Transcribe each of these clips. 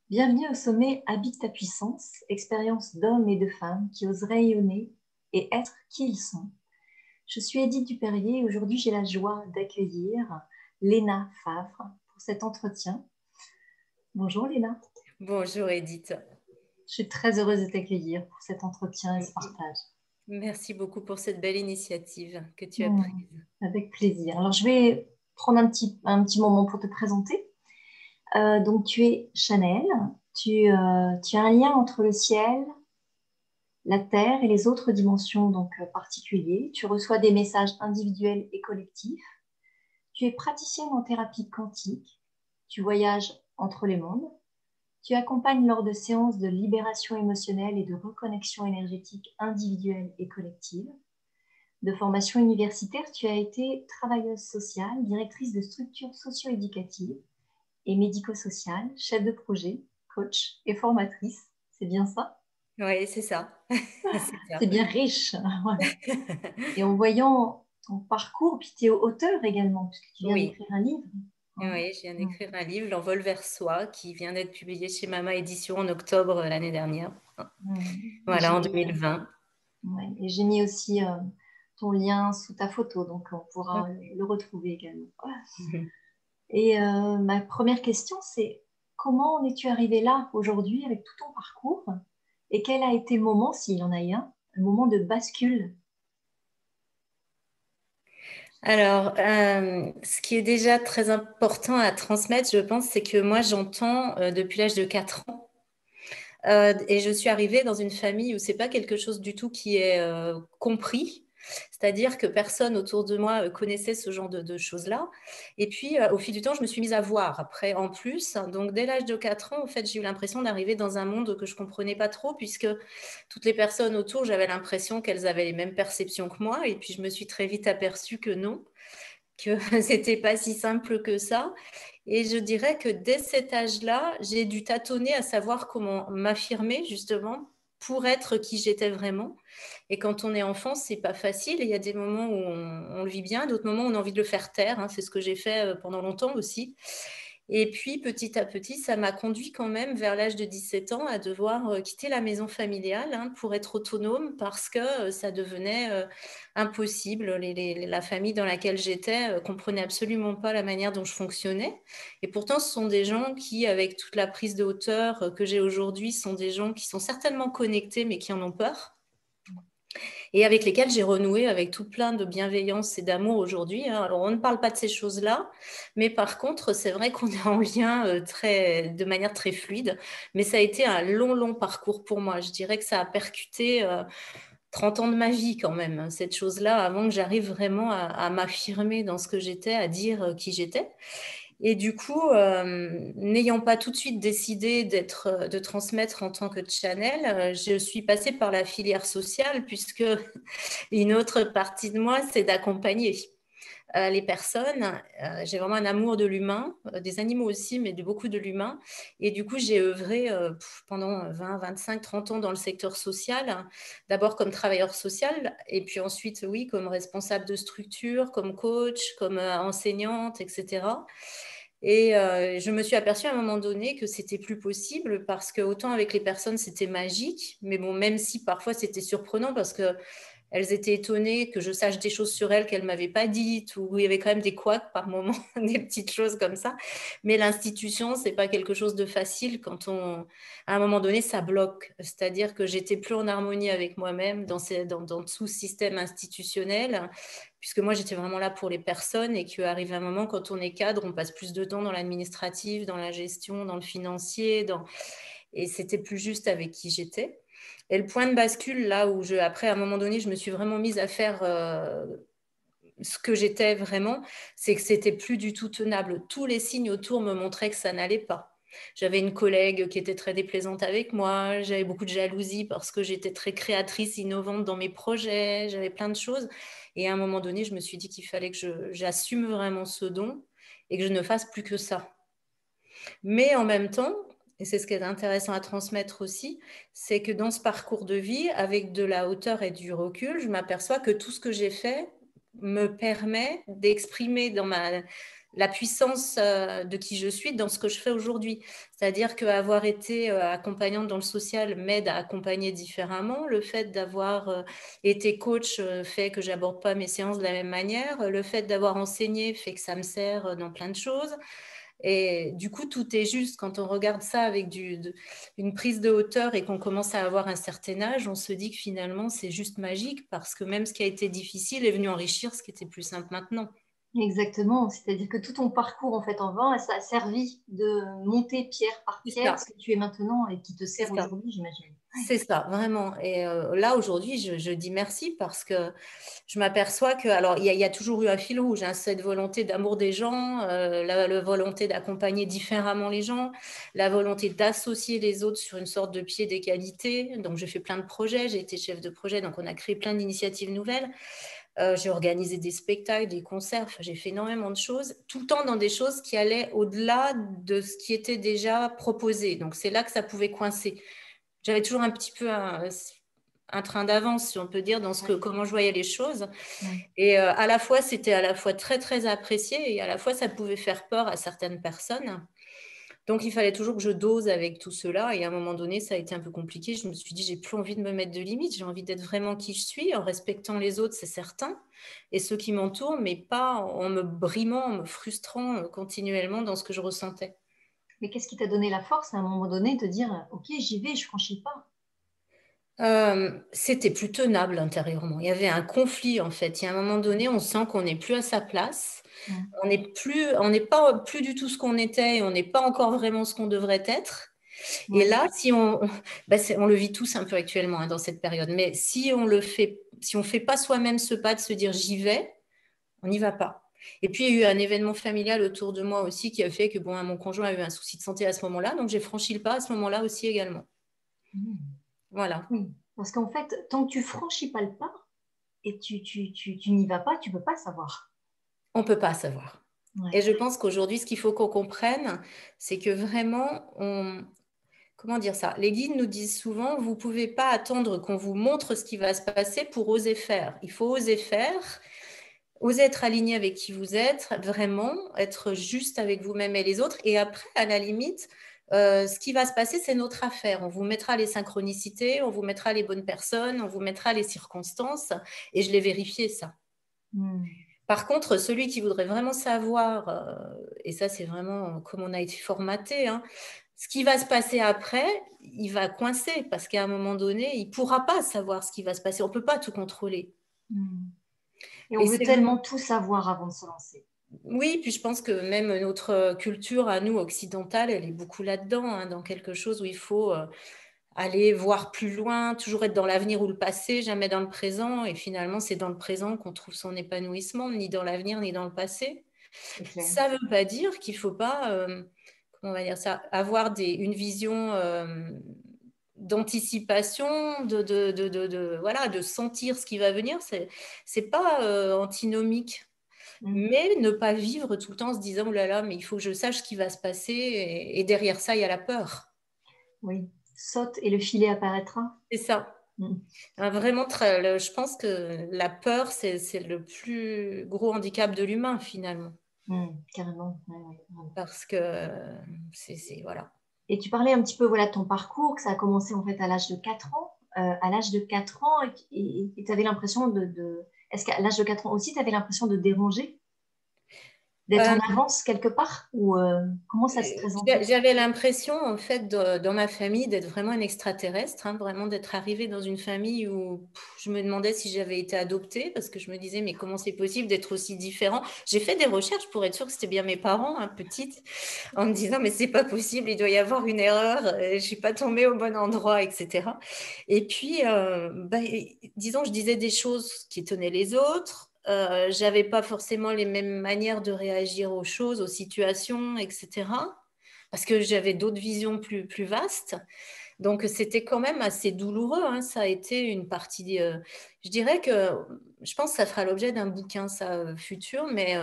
Bienvenue au sommet Habite ta puissance, expérience d'hommes et de femmes qui osent rayonner et être qui ils sont. Je suis Edith Duperrier et aujourd'hui j'ai la joie d'accueillir Léna Favre pour cet entretien. Bonjour Léna. Bonjour Edith. Je suis très heureuse de t'accueillir pour cet entretien et ce partage. Merci beaucoup pour cette belle initiative que tu as Mmh, prise. avec plaisir. Alors je vais prendre un petit moment pour te présenter. Donc tu es Chanel, tu as un lien entre le ciel, la Terre et les autres dimensions particulières. Tu reçois des messages individuels et collectifs. Tu es praticienne en thérapie quantique. Tu voyages entre les mondes. Tu accompagnes lors de séances de libération émotionnelle et de reconnexion énergétique individuelle et collective. De formation universitaire, tu as été travailleuse sociale, directrice de structures socio-éducatives et médico-sociales, chef de projet, coach et formatrice. C'est bien ça? Oui, c'est ça. C'est ça. C'est bien riche. Voilà. Et en voyant ton parcours, puis tu es auteur également, puisque tu viens Oui, d'écrire un livre. Hein. oui, je viens Mm. d'écrire un livre, L'envol vers soi, qui vient d'être publié chez Mama Édition en octobre l'année dernière. Mm. Et Voilà, en 2020. ouais, et j'ai mis aussi ton lien sous ta photo, donc on pourra le retrouver également. Et ma première question, c'est comment en es-tu arrivé là aujourd'hui avec tout ton parcours? Et quel a été le moment, s'il y en a eu un moment de bascule? Alors, ce qui est déjà très important à transmettre, je pense, c'est que moi, j'entends depuis l'âge de 4 ans. Et je suis arrivée dans une famille où c'est pas quelque chose du tout qui est compris. C'est-à-dire que personne autour de moi connaissait ce genre de choses-là. Et puis, au fil du temps, je me suis mise à voir après en plus. Donc, dès l'âge de 4 ans, en fait, j'ai eu l'impression d'arriver dans un monde que je comprenais pas trop, puisque toutes les personnes autour, j'avais l'impression qu'elles avaient les mêmes perceptions que moi. Et puis, je me suis très vite aperçue que non, que c'était pas si simple que ça. Et je dirais que dès cet âge-là, j'ai dû tâtonner à savoir comment m'affirmer justement pour être qui j'étais vraiment. Et quand on est enfant, c'est pas facile. Il y a des moments où on le vit bien, d'autres moments où on a envie de le faire taire. Hein. C'est ce que j'ai fait pendant longtemps aussi. Et puis, petit à petit, ça m'a conduit quand même vers l'âge de 17 ans à devoir quitter la maison familiale pour être autonome parce que ça devenait impossible. La famille dans laquelle j'étais comprenait absolument pas la manière dont je fonctionnais. Et pourtant, ce sont des gens qui, avec toute la prise de hauteur que j'ai aujourd'hui, sont des gens qui sont certainement connectés, mais qui en ont peur et avec lesquels j'ai renoué avec tout plein de bienveillance et d'amour aujourd'hui. Hein. Alors, on ne parle pas de ces choses-là, mais par contre, c'est vrai qu'on est en lien de manière très fluide. Mais ça a été un long, long parcours pour moi. Je dirais que ça a percuté 30 ans de ma vie quand même, hein, cette chose-là, avant que j'arrive vraiment à m'affirmer dans ce que j'étais, à dire qui j'étais. Et du coup, n'ayant pas tout de suite décidé de transmettre en tant que channel, je suis passée par la filière sociale puisque une autre partie de moi, c'est d'accompagner les personnes. J'ai vraiment un amour de l'humain, des animaux aussi, mais beaucoup de l'humain. Et du coup, j'ai œuvré pendant 20, 25, 30 ans dans le secteur social, d'abord comme travailleur social, et puis ensuite, oui, comme responsable de structure, comme coach, comme enseignante, etc. Et je me suis aperçue à un moment donné que c'était plus possible parce que autant avec les personnes, c'était magique, mais bon, même si parfois c'était surprenant parce que elles étaient étonnées que je sache des choses sur elles qu'elles ne m'avaient pas dites, ou il y avait quand même des couacs par moment, des petites choses comme ça. Mais l'institution, c'est pas quelque chose de facile quand à un moment donné, ça bloque. C'est-à-dire que j'étais plus en harmonie avec moi-même dans tout système institutionnel, puisque moi, j'étais vraiment là pour les personnes et qu'arrive un moment, quand on est cadre, on passe plus de temps dans l'administratif, dans la gestion, dans le financier, et c'était plus juste avec qui j'étais. Et le point de bascule, là où après, à un moment donné, je me suis vraiment mise à faire ce que j'étais vraiment, c'est que c'était plus du tout tenable. Tous les signes autour me montraient que ça n'allait pas. J'avais une collègue qui était très déplaisante avec moi, j'avais beaucoup de jalousie parce que j'étais très créatrice, innovante dans mes projets, j'avais plein de choses. Et à un moment donné, je me suis dit qu'il fallait que j'assume vraiment ce don et que je ne fasse plus que ça. Mais en même temps, et c'est ce qui est intéressant à transmettre aussi, c'est que dans ce parcours de vie, avec de la hauteur et du recul, je m'aperçois que tout ce que j'ai fait me permet d'exprimer la puissance de qui je suis dans ce que je fais aujourd'hui. C'est-à-dire qu'avoir été accompagnante dans le social m'aide à accompagner différemment. Le fait d'avoir été coach fait que j'aborde pas mes séances de la même manière. Le fait d'avoir enseigné fait que ça me sert dans plein de choses. Et du coup, tout est juste. Quand on regarde ça avec une prise de hauteur et qu'on commence à avoir un certain âge, on se dit que finalement, c'est juste magique parce que même ce qui a été difficile est venu enrichir ce qui était plus simple maintenant. Exactement, c'est-à-dire que tout ton parcours en fait en vain, ça a servi de monter pierre par C'est pierre ça, ce que tu es maintenant et qui te c'est sert ça. aujourd'hui, j'imagine. C'est ça, vraiment. Et là, aujourd'hui, je dis merci parce que je m'aperçois que, alors, il y a toujours eu un fil rouge, hein, cette volonté d'amour des gens, la volonté d'accompagner différemment les gens, la volonté d'associer les autres sur une sorte de pied d'égalité. Donc, j'ai fait plein de projets, j'ai été chef de projet, donc on a créé plein d'initiatives nouvelles. J'ai organisé des spectacles, des concerts, enfin, j'ai fait énormément de choses, tout le temps dans des choses qui allaient au-delà de ce qui était déjà proposé. Donc, c'est là que ça pouvait coincer. J'avais toujours un petit peu un train d'avance, si on peut dire, dans comment je voyais les choses. Ouais. Et à la fois, c'était à la fois très, très apprécié et à la fois, ça pouvait faire peur à certaines personnes. Donc, il fallait toujours que je dose avec tout cela. Et à un moment donné, ça a été un peu compliqué. Je me suis dit, j'ai plus envie de me mettre de limites. J'ai envie d'être vraiment qui je suis, en respectant les autres, c'est certain, et ceux qui m'entourent, mais pas en me brimant, en me frustrant continuellement dans ce que je ressentais. Mais qu'est-ce qui t'a donné la force à un moment donné de te dire, ok, j'y vais, je franchis le pas? C'était plus tenable intérieurement. Il y avait un conflit en fait. Il y a un moment donné, on sent qu'on n'est plus à sa place. Mm. On n'est pas plus du tout ce qu'on était et on n'est pas encore vraiment ce qu'on devrait être. Et Ouais. là, si on le vit tous un peu actuellement hein, dans cette période, mais si on fait pas soi-même ce pas de se dire j'y vais, on n'y va pas. Et puis il y a eu un événement familial autour de moi aussi qui a fait que bon, mon conjoint a eu un souci de santé à ce moment-là, donc j'ai franchi le pas à ce moment-là aussi également. Mm. Voilà. Oui, parce qu'en fait, tant que tu franchis pas le pas et tu n'y vas pas, tu peux pas savoir. On peut pas savoir. Et Ouais. je pense qu'aujourd'hui, ce qu'il faut qu'on comprenne, c'est que vraiment, comment dire ça? Les guides nous disent souvent, vous pouvez pas attendre qu'on vous montre ce qui va se passer pour oser faire. Il faut oser faire, oser être aligné avec qui vous êtes, vraiment être juste avec vous-même et les autres. Et après, à la limite, ce qui va se passer, c'est notre affaire. On vous mettra les synchronicités, on vous mettra les bonnes personnes, on vous mettra les circonstances. Et je l'ai vérifié, ça. Mm. Par contre, celui qui voudrait vraiment savoir, et ça c'est vraiment comme on a été formaté, hein, ce qui va se passer après, il va coincer parce qu'à un moment donné, il ne pourra pas savoir ce qui va se passer. On ne peut pas tout contrôler. Mm. Et on Et veut c'est tellement tout savoir avant de se lancer. oui, puis je pense que même notre culture à nous occidentale, elle est beaucoup là-dedans, hein, dans quelque chose où il faut aller voir plus loin, toujours être dans l'avenir ou le passé, jamais dans le présent. Et finalement, c'est dans le présent qu'on trouve son épanouissement, ni dans l'avenir, ni dans le passé. C'est clair. Ça ne veut pas dire qu'il ne faut pas, comment on va dire ça, avoir une vision d'anticipation, voilà, de sentir ce qui va venir. C'est pas antinomique. Mm. Mais ne pas vivre tout le temps en se disant, oh là là, mais il faut que je sache ce qui va se passer. Et derrière ça, il y a la peur. Oui. Saute et le filet apparaîtra. C'est ça. Mm. Vraiment, je pense que la peur, c'est le plus gros handicap de l'humain, finalement. Mm. Carrément. Ouais, ouais, vraiment. Parce que voilà. Et tu parlais un petit peu voilà, de ton parcours, que ça a commencé en fait à l'âge de 4 ans. À l'âge de 4 ans, et tu avais l'impression Est-ce qu'à l'âge de 4 ans aussi, tu avais l'impression de déranger, d'être Euh, en avance quelque part? Ou comment ça se présentait? J'avais l'impression, en fait, dans ma famille, d'être vraiment un extraterrestre, hein, vraiment d'être arrivée dans une famille où je me demandais si j'avais été adoptée, parce que je me disais, mais comment c'est possible d'être aussi différent? J'ai fait des recherches pour être sûre que c'était bien mes parents, hein, petite, en me disant, mais c'est pas possible, il doit y avoir une erreur, je suis pas tombée au bon endroit, etc. Et puis, disons, je disais des choses qui étonnaient les autres. J'avais pas forcément les mêmes manières de réagir aux choses, aux situations, etc. Parce que j'avais d'autres visions plus vastes. Donc, c'était quand même assez douloureux, hein. Ça a été une partie. Je dirais que je pense que ça fera l'objet d'un bouquin, ça, futur. Mais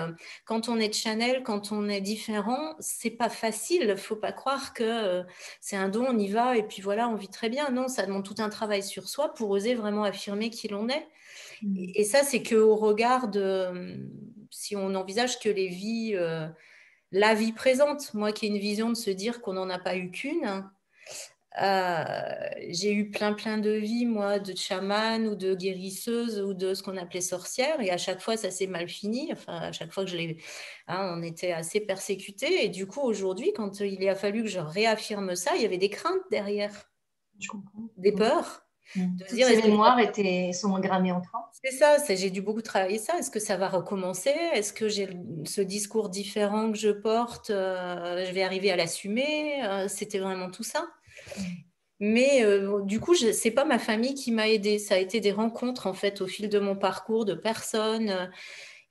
quand on est de Chanel, quand on est différent, c'est pas facile. Il faut pas croire que c'est un don, on y va et puis voilà, on vit très bien. Non, ça demande tout un travail sur soi pour oser vraiment affirmer qui l'on est. Mm. Et ça, c'est qu'au regard de si on envisage que les vies, la vie présente, moi qui ai une vision de se dire qu'on n'en a pas eu qu'une, j'ai eu plein de vies, moi, de chamane ou de guérisseuse ou de ce qu'on appelait sorcière. Et à chaque fois, ça s'est mal fini. Enfin, à chaque fois que on était assez persécutés. Et du coup, aujourd'hui, quand il a fallu que je réaffirme ça, il y avait des craintes derrière, Je comprends. des peurs. De se Toutes dire, ces est-ce que mémoires sont engrammées en toi. c'est ça, j'ai dû beaucoup travailler ça. Est-ce que ça va recommencer? Est-ce que j'ai ce discours différent que je porte, je vais arriver à l'assumer? C'était vraiment tout ça. Mais du coup, c'est pas ma famille qui m'a aidée. Ça a été des rencontres, en fait, au fil de mon parcours, de personnes.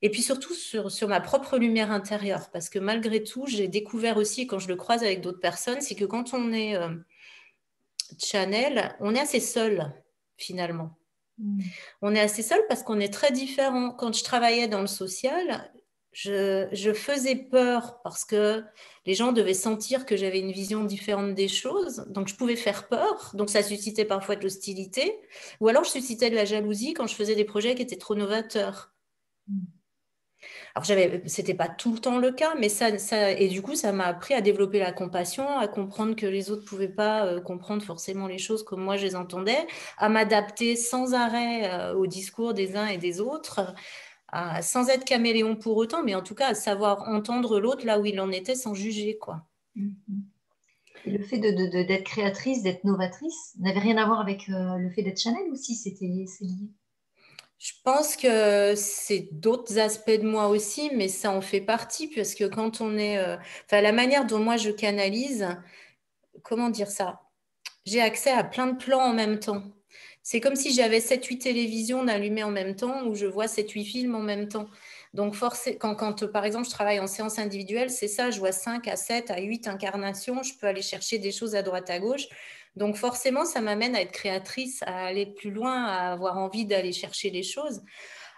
Et puis surtout sur ma propre lumière intérieure. Parce que malgré tout, j'ai découvert aussi, quand je le croise avec d'autres personnes, c'est que quand on est Chanel, on est assez seul, finalement. On est assez seul parce qu'on est très différents. Quand je travaillais dans le social, je faisais peur parce que les gens devaient sentir que j'avais une vision différente des choses. Donc, je pouvais faire peur. Donc, ça suscitait parfois de l'hostilité. Ou alors, je suscitais de la jalousie quand je faisais des projets qui étaient trop novateurs. Alors, c'était pas tout le temps le cas, mais et du coup, ça m'a appris à développer la compassion, à comprendre que les autres pouvaient pas comprendre forcément les choses comme moi je les entendais, à m'adapter sans arrêt au discours des uns et des autres, sans être caméléon pour autant, mais en tout cas à savoir entendre l'autre là où il en était sans juger, quoi. Et le fait d'être créatrice, d'être novatrice, n'avait rien à voir avec le fait d'être Chanel ou si c'est lié? Je pense que c'est d'autres aspects de moi aussi, mais ça en fait partie, parce que quand on est... Enfin, la manière dont moi je canalise, comment dire ça? J'ai accès à plein de plans en même temps. C'est comme si j'avais 7-8 télévisions allumées en même temps ou je vois 7-8 films en même temps. Donc, quand, par exemple, je travaille en séance individuelle, c'est ça, je vois 5 à 7 à 8 incarnations, je peux aller chercher des choses à droite, à gauche. Donc, forcément, ça m'amène à être créatrice, à aller plus loin, à avoir envie d'aller chercher les choses.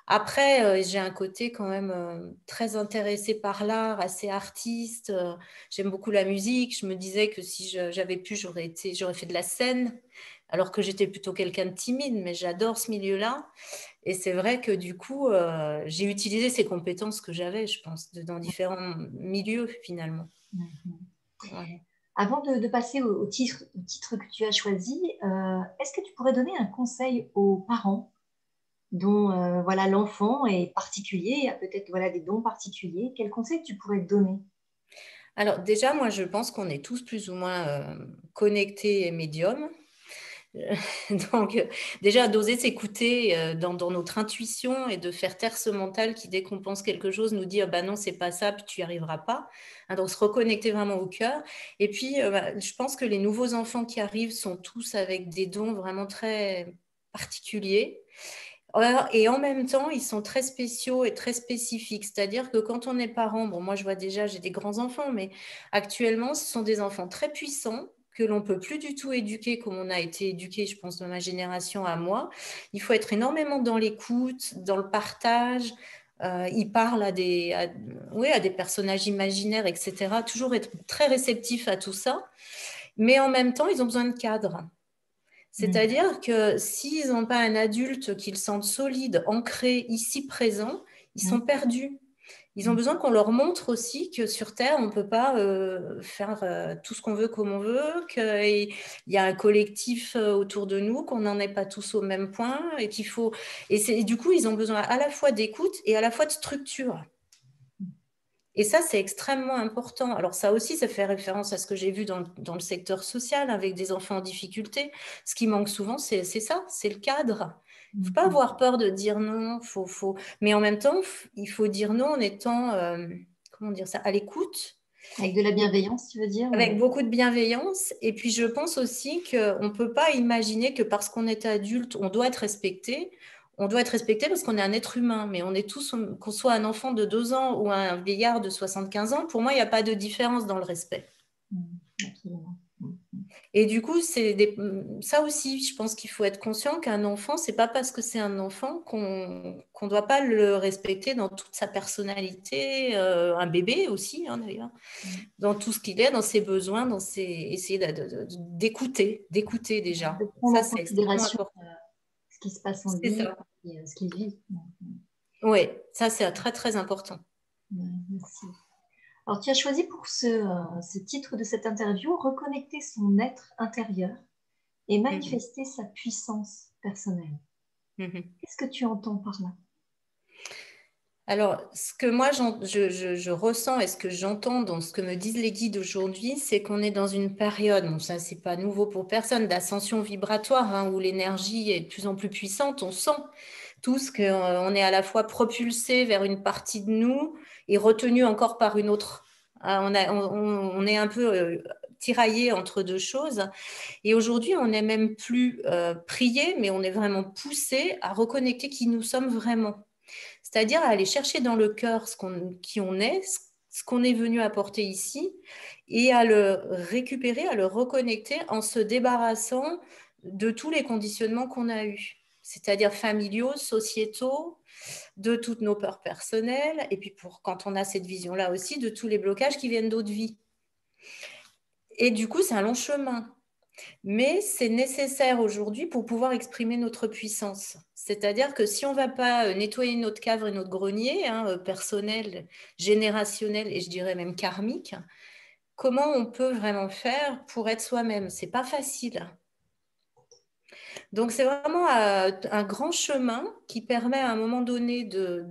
Après, j'ai un côté quand même très intéressé par l'art, assez artiste. J'aime beaucoup la musique. Je me disais que si j'avais pu, j'aurais fait de la scène, alors que j'étais plutôt quelqu'un de timide, mais j'adore ce milieu-là. Et c'est vrai que du coup, j'ai utilisé ces compétences que j'avais, je pense, dans différents milieux finalement. Voilà. Avant de passer au titre que tu as choisi, est-ce que tu pourrais donner un conseil aux parents dont voilà, l'enfant est particulier, a peut-être voilà, des dons particuliers? Quel conseil tu pourrais donner? Alors déjà, moi, je pense qu'on est tous plus ou moins connectés et médiums. Donc, déjà, d'oser s'écouter dans notre intuition et de faire taire ce mental qui, dès qu'on pense quelque chose, nous dit ah bah non, c'est pas ça, puis tu n'y arriveras pas. Donc, se reconnecter vraiment au cœur. Et puis, je pense que les nouveaux enfants qui arrivent sont tous avec des dons vraiment très particuliers. Et en même temps, ils sont très spéciaux et très spécifiques. C'est-à-dire que quand on est parent, bon, moi je vois déjà, j'ai des grands-enfants, mais actuellement, ce sont des enfants très puissants que l'on ne peut plus du tout éduquer comme on a été éduqué, je pense, de ma génération à moi. Il faut être énormément dans l'écoute, dans le partage. Ils parlent oui, à des personnages imaginaires, etc. Toujours être très réceptif à tout ça. Mais en même temps, ils ont besoin de cadre. C'est-à-dire que s'ils n'ont pas un adulte qu'ils sentent solide, ancré, ici présent, ils sont perdus. Ils ont besoin qu'on leur montre aussi que sur Terre, on ne peut pas faire tout ce qu'on veut comme on veut, qu'il y a un collectif autour de nous, qu'on n'en est pas tous au même point, et qu'il faut... Et du coup, ils ont besoin à la fois d'écoute et à la fois de structure. Et ça, c'est extrêmement important. Alors ça aussi, ça fait référence à ce que j'ai vu dans le secteur social avec des enfants en difficulté. Ce qui manque souvent, c'est ça, c'est le cadre. Il ne faut pas avoir peur de dire non. Mais en même temps, il faut dire non en étant, comment dire ça, à l'écoute. Avec de la bienveillance, tu veux dire? Avec beaucoup de bienveillance. Et puis, je pense aussi qu'on ne peut pas imaginer que parce qu'on est adulte, on doit être respecté. On doit être respecté parce qu'on est un être humain, mais on est tous, qu'on soit un enfant de 2 ans ou un vieillard de 75 ans, pour moi, il n'y a pas de différence dans le respect. Absolument. Et du coup, ça aussi, je pense qu'il faut être conscient qu'un enfant, c'est pas parce que c'est un enfant qu'on ne doit pas le respecter dans toute sa personnalité, un bébé aussi, hein, d'ailleurs, dans tout ce qu'il est, dans ses besoins, essayer d'écouter déjà. De prendre Ça, en c'est extrêmement considération important. ce qui se passe en C'est lui ça. et ce qu'il vit. Oui, ça c'est très très important. Merci. Alors, tu as choisi pour ce titre de cette interview, reconnecter son être intérieur et Mhm. manifester sa puissance personnelle. Mhm. Qu'est-ce que tu entends par là? Alors, ce que moi je ressens et ce que j'entends dans ce que me disent les guides aujourd'hui, c'est qu'on est dans une période, bon ça c'est pas nouveau pour personne, d'ascension vibratoire, hein, où l'énergie est de plus en plus puissante. On sent tous qu'on est à la fois propulsé vers une partie de nous et retenu encore par une autre. Ah, on est un peu tiraillé entre deux choses. Et aujourd'hui, on n'est même plus prié, mais on est vraiment poussé à reconnecter qui nous sommes vraiment. C'est-à-dire à aller chercher dans le cœur qui on est, ce qu'on est venu apporter ici, et à le récupérer, à le reconnecter en se débarrassant de tous les conditionnements qu'on a eus, c'est-à-dire familiaux, sociétaux, de toutes nos peurs personnelles, et puis quand on a cette vision-là aussi, de tous les blocages qui viennent d'autres vies. Et du coup, c'est un long chemin. Mais c'est nécessaire aujourd'hui pour pouvoir exprimer notre puissance. C'est-à-dire que si on ne va pas nettoyer notre cave et notre grenier, hein, personnel, générationnel et je dirais même karmique, comment on peut vraiment faire pour être soi-même? C'est pas facile. Donc c'est vraiment un grand chemin qui permet à un moment donné de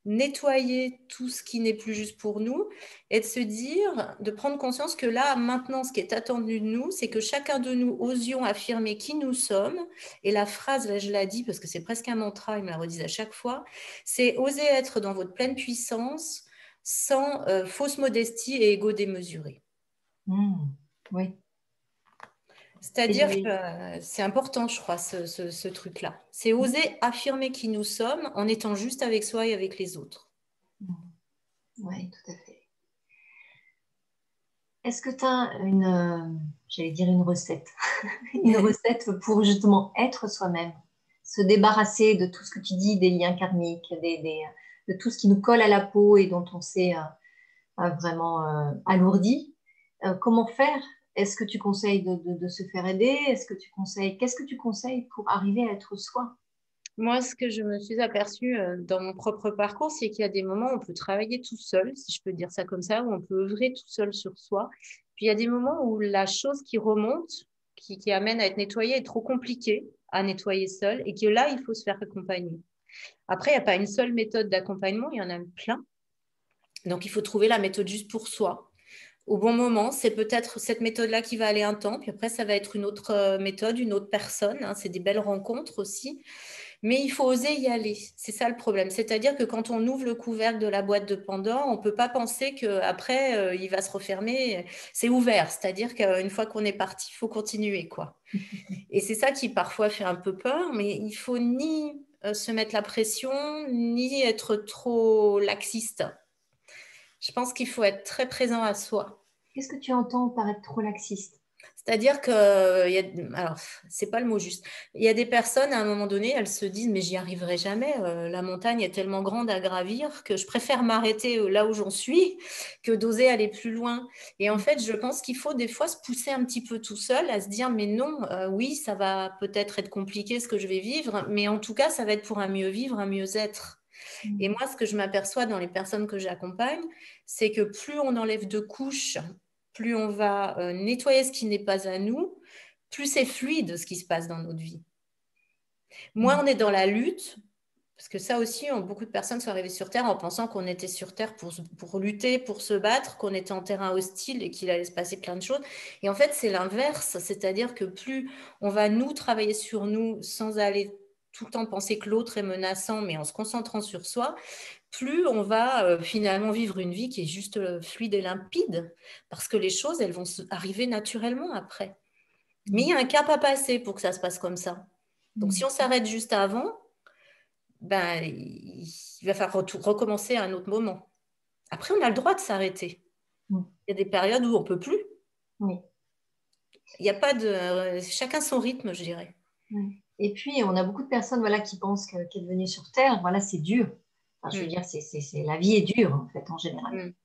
nettoyer tout ce qui n'est plus juste pour nous et de se dire, de prendre conscience que là, maintenant, ce qui est attendu de nous, c'est que chacun de nous osions affirmer qui nous sommes. Et la phrase, là, je la dis parce que c'est presque un mantra, ils me la redisent à chaque fois, c'est oser être dans votre pleine puissance sans fausse modestie et ego démesuré. Oui. C'est-à-dire que Et, c'est important, je crois, ce truc-là. C'est oser affirmer qui nous sommes en étant juste avec soi et avec les autres. oui, tout à fait. Est-ce que tu as j'allais dire une recette, une recette pour justement être soi-même, se débarrasser de tout ce que tu dis, des liens karmiques, de tout ce qui nous colle à la peau et dont on s'est vraiment alourdi. Comment faire? Est-ce que tu conseilles de se faire aider? Qu'est-ce que tu conseilles pour arriver à être soi? Moi, ce que je me suis aperçue dans mon propre parcours, c'est qu'il y a des moments où on peut travailler tout seul, si je peux dire ça comme ça, où on peut œuvrer tout seul sur soi. Puis il y a des moments où la chose qui remonte, qui amène à être nettoyée, est trop compliquée à nettoyer seul et que là, il faut se faire accompagner. Après, il n'y a pas une seule méthode d'accompagnement, il y en a plein. Donc, il faut trouver la méthode juste pour soi. Au bon moment, c'est peut-être cette méthode-là qui va aller un temps, puis après, ça va être une autre méthode, une autre personne, hein. C'est des belles rencontres aussi. Mais il faut oser y aller. C'est ça le problème. C'est-à-dire que quand on ouvre le couvercle de la boîte de Pandore, on ne peut pas penser qu'après, il va se refermer. C'est ouvert. C'est-à-dire qu'une fois qu'on est parti, il faut continuer, quoi. Et c'est ça qui parfois fait un peu peur, mais il faut ni se mettre la pression, ni être trop laxiste. Je pense qu'il faut être très présent à soi. Qu'est-ce que tu entends par être trop laxiste? C'est-à-dire que, alors, c'est pas le mot juste. Il y a des personnes, à un moment donné, elles se disent, mais j'y arriverai jamais. La montagne est tellement grande à gravir que je préfère m'arrêter là où j'en suis que d'oser aller plus loin. Et en fait, je pense qu'il faut des fois se pousser un petit peu tout seul à se dire, mais non, oui, ça va peut-être être compliqué ce que je vais vivre, mais en tout cas, ça va être pour un mieux vivre, un mieux être. Et moi, ce que je m'aperçois dans les personnes que j'accompagne, c'est que plus on enlève de couches, plus on va nettoyer ce qui n'est pas à nous, plus c'est fluide ce qui se passe dans notre vie. Moins on est dans la lutte, parce que ça aussi, beaucoup de personnes sont arrivées sur Terre en pensant qu'on était sur Terre pour lutter, pour se battre, qu'on était en terrain hostile et qu'il allait se passer plein de choses. Et en fait, c'est l'inverse, c'est-à-dire que plus on va nous travailler sur nous sans aller tout le temps penser que l'autre est menaçant, mais en se concentrant sur soi, plus on va finalement vivre une vie qui est juste fluide et limpide, parce que les choses, elles vont arriver naturellement après. Mais il y a un cap à passer pour que ça se passe comme ça. Donc si on s'arrête juste avant, ben, il va falloir recommencer à un autre moment. Après, on a le droit de s'arrêter. Il y a des périodes où on ne peut plus. Oui. Il n'y a pas de... chacun son rythme, je dirais. Et puis, on a beaucoup de personnes voilà, qui pensent qu'être venu sur Terre, voilà, c'est dur. Enfin, je veux Mm. dire, la vie est dure, en fait, en général.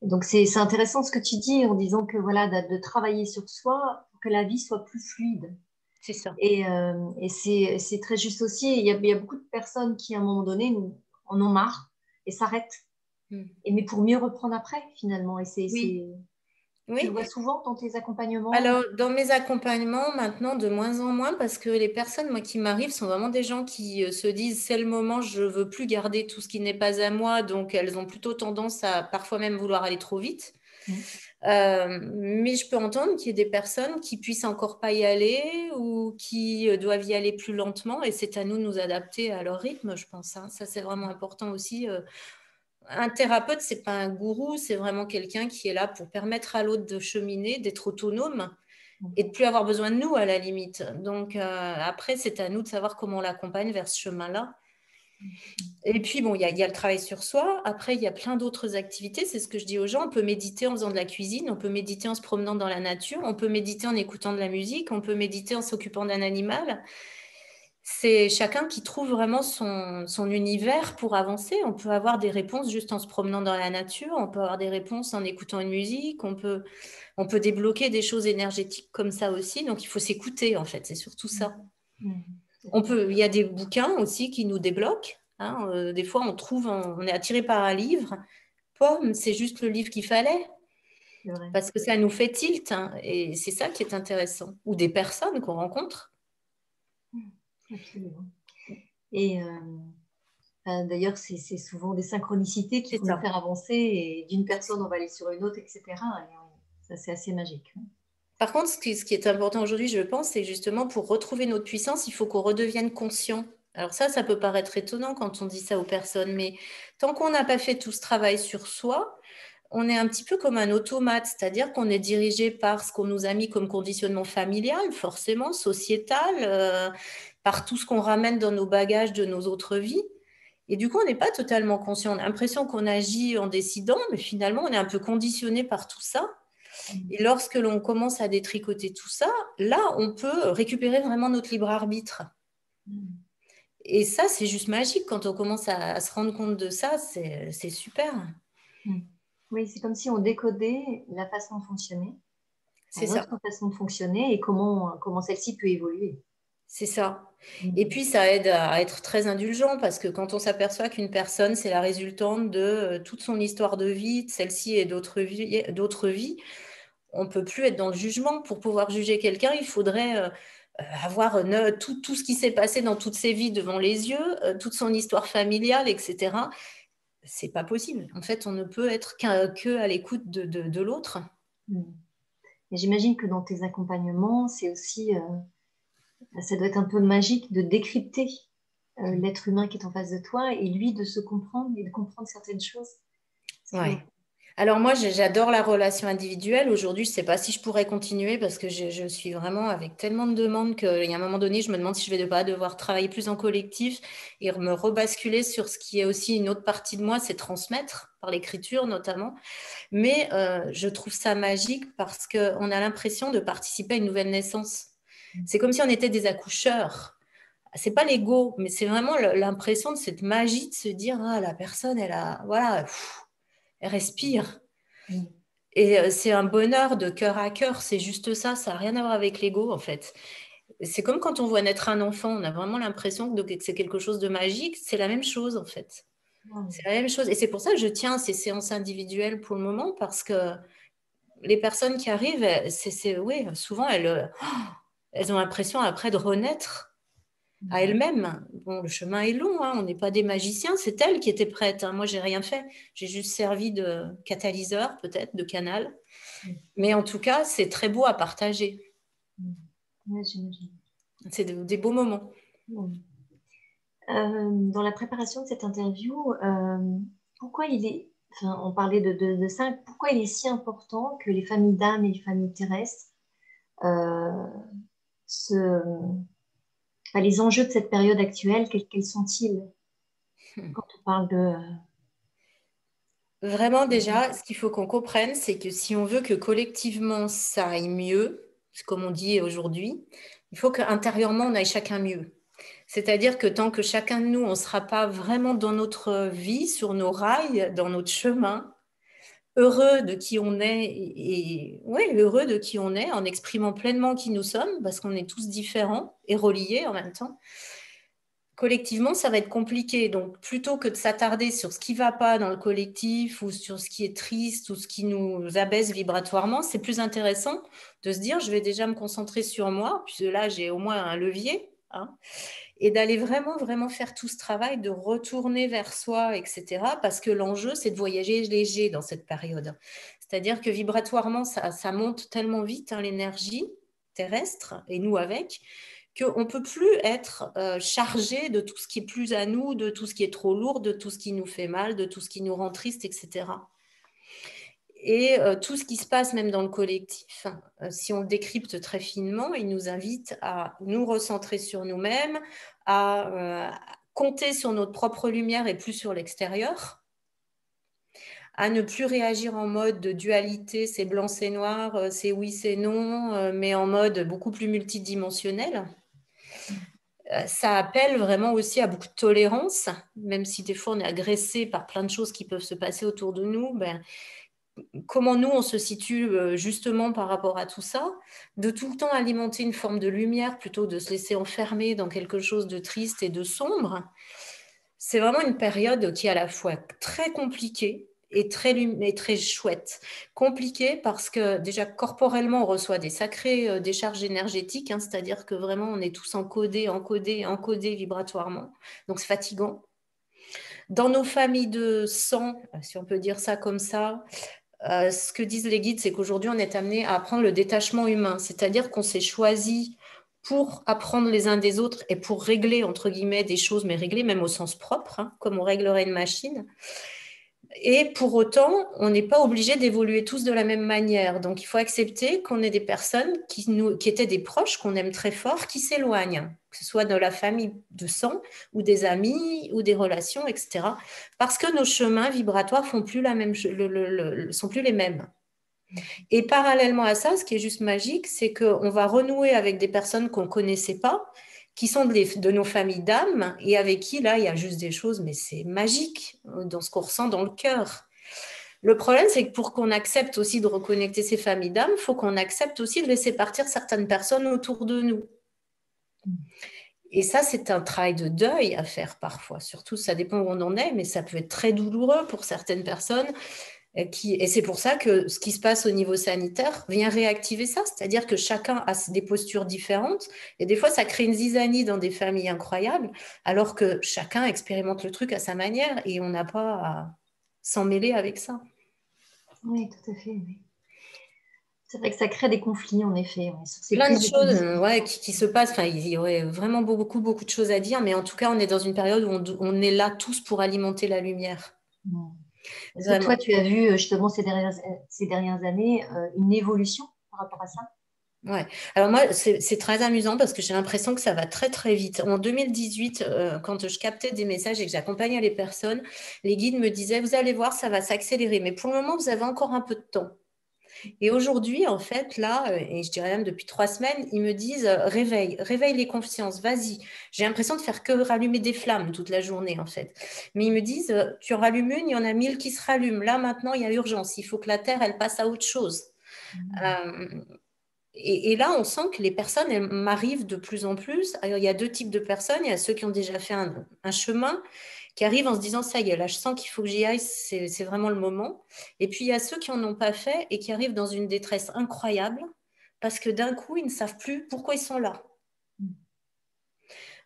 Mm. Donc, c'est intéressant ce que tu dis en disant que voilà, de travailler sur soi pour que la vie soit plus fluide. C'est ça. Et c'est très juste aussi. Il y a beaucoup de personnes qui, à un moment donné, en ont marre et s'arrêtent. Mais pour mieux reprendre après, finalement. Et Oui, tu le oui. vois souvent dans tes accompagnements? Alors, dans mes accompagnements, maintenant, de moins en moins, parce que les personnes, moi, qui m'arrivent, sont vraiment des gens qui se disent, c'est le moment, je veux plus garder tout ce qui n'est pas à moi, donc elles ont plutôt tendance à parfois même vouloir aller trop vite. Mm. Mais je peux entendre qu'il y ait des personnes qui puissent encore pas y aller ou qui doivent y aller plus lentement, et c'est à nous de nous adapter à leur rythme, je pense, hein. Ça, c'est vraiment important aussi. Un thérapeute, c'est pas un gourou, c'est vraiment quelqu'un qui est là pour permettre à l'autre de cheminer, d'être autonome et de plus avoir besoin de nous à la limite. Donc après, c'est à nous de savoir comment on l'accompagne vers ce chemin-là. Et puis bon, il y a le travail sur soi. Après, il y a plein d'autres activités. C'est ce que je dis aux gens. On peut méditer en faisant de la cuisine, on peut méditer en se promenant dans la nature, on peut méditer en écoutant de la musique, on peut méditer en s'occupant d'un animal. C'est chacun qui trouve vraiment son univers pour avancer. On peut avoir des réponses juste en se promenant dans la nature, on peut avoir des réponses en écoutant une musique, on peut débloquer des choses énergétiques comme ça aussi. Donc, il faut s'écouter, en fait. C'est surtout ça. Il y a des bouquins aussi qui nous débloquent, hein. Des fois, on est attiré par un livre. Pomme, c'est juste le livre qu'il fallait. Parce que ça nous fait tilt, hein, et c'est ça qui est intéressant. Ou des personnes qu'on rencontre. Absolument. Et d'ailleurs, c'est souvent des synchronicités qui vont nous faire avancer, et d'une personne, on va aller sur une autre, etc. Et ça, c'est assez magique. Par contre, ce qui est important aujourd'hui, je pense, c'est justement pour retrouver notre puissance, il faut qu'on redevienne conscient. Alors ça peut paraître étonnant quand on dit ça aux personnes, mais tant qu'on n'a pas fait tout ce travail sur soi, on est un petit peu comme un automate, c'est-à-dire qu'on est dirigé par ce qu'on nous a mis comme conditionnement familial, forcément, sociétal, par tout ce qu'on ramène dans nos bagages de nos autres vies. Et du coup, on n'est pas totalement conscient. On a l'impression qu'on agit en décidant, mais finalement, on est un peu conditionné par tout ça. Et lorsque l'on commence à détricoter tout ça, là, on peut récupérer vraiment notre libre arbitre. Et ça, c'est juste magique. Quand on commence à se rendre compte de ça, c'est super. Oui, c'est comme si on décodait la façon de fonctionner, C'est ça. notre façon de fonctionner et comment celle-ci peut évoluer. C'est ça. Et puis, ça aide à être très indulgent parce que quand on s'aperçoit qu'une personne, c'est la résultante de toute son histoire de vie, de celle-ci et d'autres vies, on ne peut plus être dans le jugement. Pour pouvoir juger quelqu'un, il faudrait avoir tout ce qui s'est passé dans toutes ses vies devant les yeux, toute son histoire familiale, etc. C'est pas possible. En fait, on ne peut être que à l'écoute de l'autre. Et j'imagine que dans tes accompagnements, c'est aussi, ça doit être un peu magique de décrypter l'être humain qui est en face de toi et lui de se comprendre et de comprendre certaines choses. Ouais. Alors moi, j'adore la relation individuelle. Aujourd'hui, je ne sais pas si je pourrais continuer parce que je suis vraiment avec tellement de demandes qu'il y a un moment donné, je me demande si je vais pas devoir travailler plus en collectif et me rebasculer sur ce qui est aussi une autre partie de moi, c'est transmettre par l'écriture notamment. Mais je trouve ça magique parce qu'on a l'impression de participer à une nouvelle naissance. C'est comme si on était des accoucheurs. C'est pas l'ego, mais c'est vraiment l'impression de cette magie de se dire, ah, la personne, voilà, elle respire. Et c'est un bonheur de cœur à cœur, c'est juste ça, ça n'a rien à voir avec l'ego en fait. C'est comme quand on voit naître un enfant, on a vraiment l'impression que c'est quelque chose de magique, c'est la même chose en fait. C'est la même chose. Et c'est pour ça que je tiens à ces séances individuelles pour le moment, parce que les personnes qui arrivent, oui, souvent elles ont l'impression après de renaître à elles-mêmes. Bon, le chemin est long, hein, on n'est pas des magiciens, c'est elles qui étaient prêtes, hein. Moi, j'ai rien fait. J'ai juste servi de catalyseur, peut-être, de canal. Mais en tout cas, c'est très beau à partager. Ouais, j'imagine. C'est des beaux moments. Dans la préparation de cette interview, pourquoi on parlait de ça, pourquoi il est si important que les familles d'âme et les familles terrestres, se, les enjeux de cette période actuelle, quels sont-ils quand on parle de... Vraiment, déjà, ce qu'il faut qu'on comprenne, c'est que si on veut que collectivement ça aille mieux, comme on dit aujourd'hui, il faut qu'intérieurement on aille chacun mieux. C'est-à-dire que tant que chacun de nous, on ne sera pas vraiment dans notre vie, sur nos rails, dans notre chemin, heureux de qui on est ouais, heureux de qui on est en exprimant pleinement qui nous sommes, parce qu'on est tous différents et reliés en même temps. collectivement, ça va être compliqué. Donc, plutôt que de s'attarder sur ce qui ne va pas dans le collectif ou sur ce qui est triste ou ce qui nous abaisse vibratoirement, c'est plus intéressant de se dire, je vais déjà me concentrer sur moi, puisque là, j'ai au moins un levier, hein, et d'aller vraiment, vraiment faire tout ce travail, de retourner vers soi, etc. Parce que l'enjeu, c'est de voyager léger dans cette période. C'est-à-dire que vibratoirement, ça monte tellement vite, hein, l'énergie terrestre, et nous avec, qu'on ne peut plus être chargé de tout ce qui est plus à nous, de tout ce qui est trop lourd, de tout ce qui nous fait mal, de tout ce qui nous rend triste, etc. Et tout ce qui se passe même dans le collectif, si on le décrypte très finement, il nous invite à nous recentrer sur nous-mêmes, à compter sur notre propre lumière et plus sur l'extérieur, à ne plus réagir en mode de dualité, c'est blanc, c'est noir, c'est oui, c'est non, mais en mode beaucoup plus multidimensionnel. Ça appelle vraiment aussi à beaucoup de tolérance, même si des fois on est agressé par plein de choses qui peuvent se passer autour de nous. Comment nous, on se situe justement par rapport à tout ça, de tout le temps alimenter une forme de lumière plutôt que de se laisser enfermer dans quelque chose de triste et de sombre. C'est vraiment une période qui est à la fois très compliquée et très chouette. Compliquée parce que déjà corporellement, on reçoit des sacrées décharges énergétiques, hein, c'est-à-dire que vraiment, on est tous encodés vibratoirement. Donc, c'est fatigant. Dans nos familles de sang, si on peut dire ça comme ça, ce que disent les guides, c'est qu'aujourd'hui, on est amené à apprendre le détachement humain, c'est-à-dire qu'on s'est choisi pour apprendre les uns des autres et pour régler, entre guillemets, des choses, mais régler même au sens propre, hein, comme on réglerait une machine. Et pour autant, on n'est pas obligé d'évoluer tous de la même manière. Donc, il faut accepter qu'on ait des personnes qui étaient des proches, qu'on aime très fort, qui s'éloignent, que ce soit de la famille de sang ou des amis ou des relations, etc. Parce que nos chemins vibratoires sont plus les mêmes. Et parallèlement à ça, ce qui est juste magique, c'est qu'on va renouer avec des personnes qu'on ne connaissait pas, qui sont de nos familles d'âme, et avec qui, là, il y a juste des choses, mais c'est magique dans ce qu'on ressent dans le cœur. Le problème, c'est que pour qu'on accepte aussi de reconnecter ces familles d'âme, il faut qu'on accepte aussi de laisser partir certaines personnes autour de nous. Et ça, c'est un travail de deuil à faire parfois. Surtout, ça dépend où on en est, mais ça peut être très douloureux pour certaines personnes. Et c'est pour ça que ce qui se passe au niveau sanitaire vient réactiver ça, c'est-à-dire que chacun a des postures différentes, et des fois ça crée une zizanie dans des familles incroyables, alors que chacun expérimente le truc à sa manière, et on n'a pas à s'en mêler avec ça. Oui, tout à fait. Oui. C'est vrai que ça crée des conflits, en effet. Plein de choses qui se passent, enfin, il y aurait vraiment beaucoup de choses à dire, mais en tout cas, on est dans une période où on est là tous pour alimenter la lumière. Est-ce que toi, tu as vu justement ces dernières années une évolution par rapport à ça? Ouais. Alors moi, c'est très amusant parce que j'ai l'impression que ça va très très vite. En 2018, quand je captais des messages et que j'accompagnais les personnes, les guides me disaient, vous allez voir, ça va s'accélérer. Mais pour le moment, vous avez encore un peu de temps. Et aujourd'hui, en fait, là, et je dirais même depuis 3 semaines, ils me disent, réveille les consciences, vas-y. J'ai l'impression de faire que rallumer des flammes toute la journée, en fait. Mais ils me disent, tu en rallumes une, il y en a 1000 qui se rallument. Là, maintenant, il y a urgence. Il faut que la Terre, elle passe à autre chose. Et là, on sent que les personnes, elles m'arrivent de plus en plus. Alors, il y a 2 types de personnes. Il y a ceux qui ont déjà fait un chemin, qui arrivent en se disant, ça y est, là, je sens qu'il faut que j'y aille, c'est vraiment le moment. Et puis, il y a ceux qui n'en ont pas fait et qui arrivent dans une détresse incroyable parce que d'un coup, ils ne savent plus pourquoi ils sont là.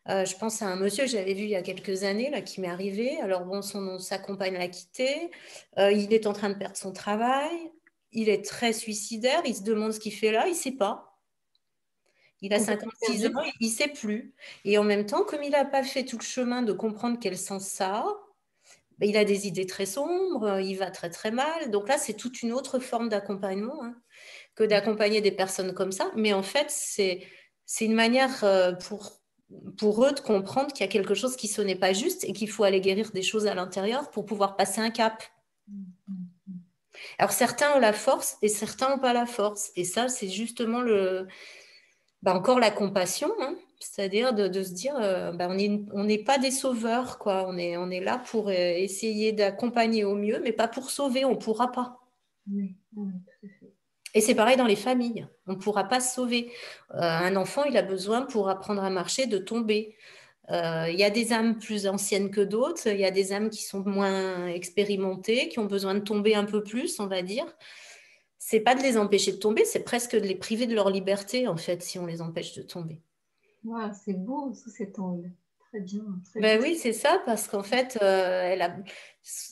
Je pense à un monsieur que j'avais vu il y a quelques années, là, qui m'est arrivé. Alors, bon, sa compagne l'a quitté. Il est en train de perdre son travail. Il est très suicidaire. Il se demande ce qu'il fait là. Il ne sait pas. Il a 56 ans, il ne sait plus. Et en même temps, comme il n'a pas fait tout le chemin de comprendre quel sens ça a, ben, il a des idées très sombres, il va très très mal. Donc là, c'est toute une autre forme d'accompagnement, hein, que d'accompagner des personnes comme ça. Mais en fait, c'est une manière pour eux de comprendre qu'il y a quelque chose qui ne sonnait pas juste et qu'il faut aller guérir des choses à l'intérieur pour pouvoir passer un cap. Alors certains ont la force et certains n'ont pas la force. Et ça, c'est justement encore la compassion, hein. C'est-à-dire de se dire, on n'est pas des sauveurs, quoi. On est là pour essayer d'accompagner au mieux, mais pas pour sauver, on ne pourra pas. Oui, tout à fait. Et c'est pareil dans les familles, on ne pourra pas sauver. Un enfant, il a besoin pour apprendre à marcher de tomber. Il y a des âmes plus anciennes que d'autres, il y a des âmes qui sont moins expérimentées, qui ont besoin de tomber un peu plus, on va dire. C'est pas de les empêcher de tomber, c'est presque de les priver de leur liberté, en fait, si on les empêche de tomber. Wow, c'est beau sous cet angle. Très bien, très Ben beau. oui, c'est ça, parce qu'en fait,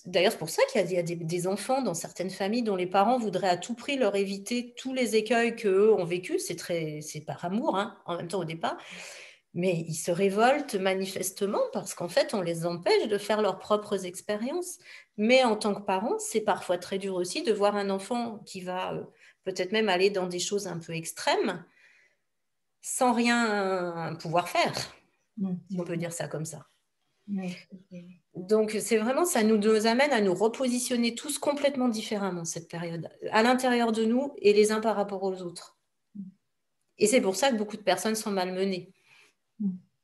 d'ailleurs, c'est pour ça qu'il y a des enfants dans certaines familles dont les parents voudraient à tout prix leur éviter tous les écueils qu'eux ont vécus. C'est par amour, hein, en même temps au départ. Mais ils se révoltent manifestement parce qu'en fait, on les empêche de faire leurs propres expériences. Mais en tant que parent, c'est parfois très dur aussi de voir un enfant qui va peut-être même aller dans des choses un peu extrêmes sans rien pouvoir faire, si on peut dire ça comme ça. Oui, tout à fait. Donc, c'est vraiment, ça nous amène à nous repositionner tous complètement différemment, cette période, à l'intérieur de nous et les uns par rapport aux autres. Et c'est pour ça que beaucoup de personnes sont malmenées.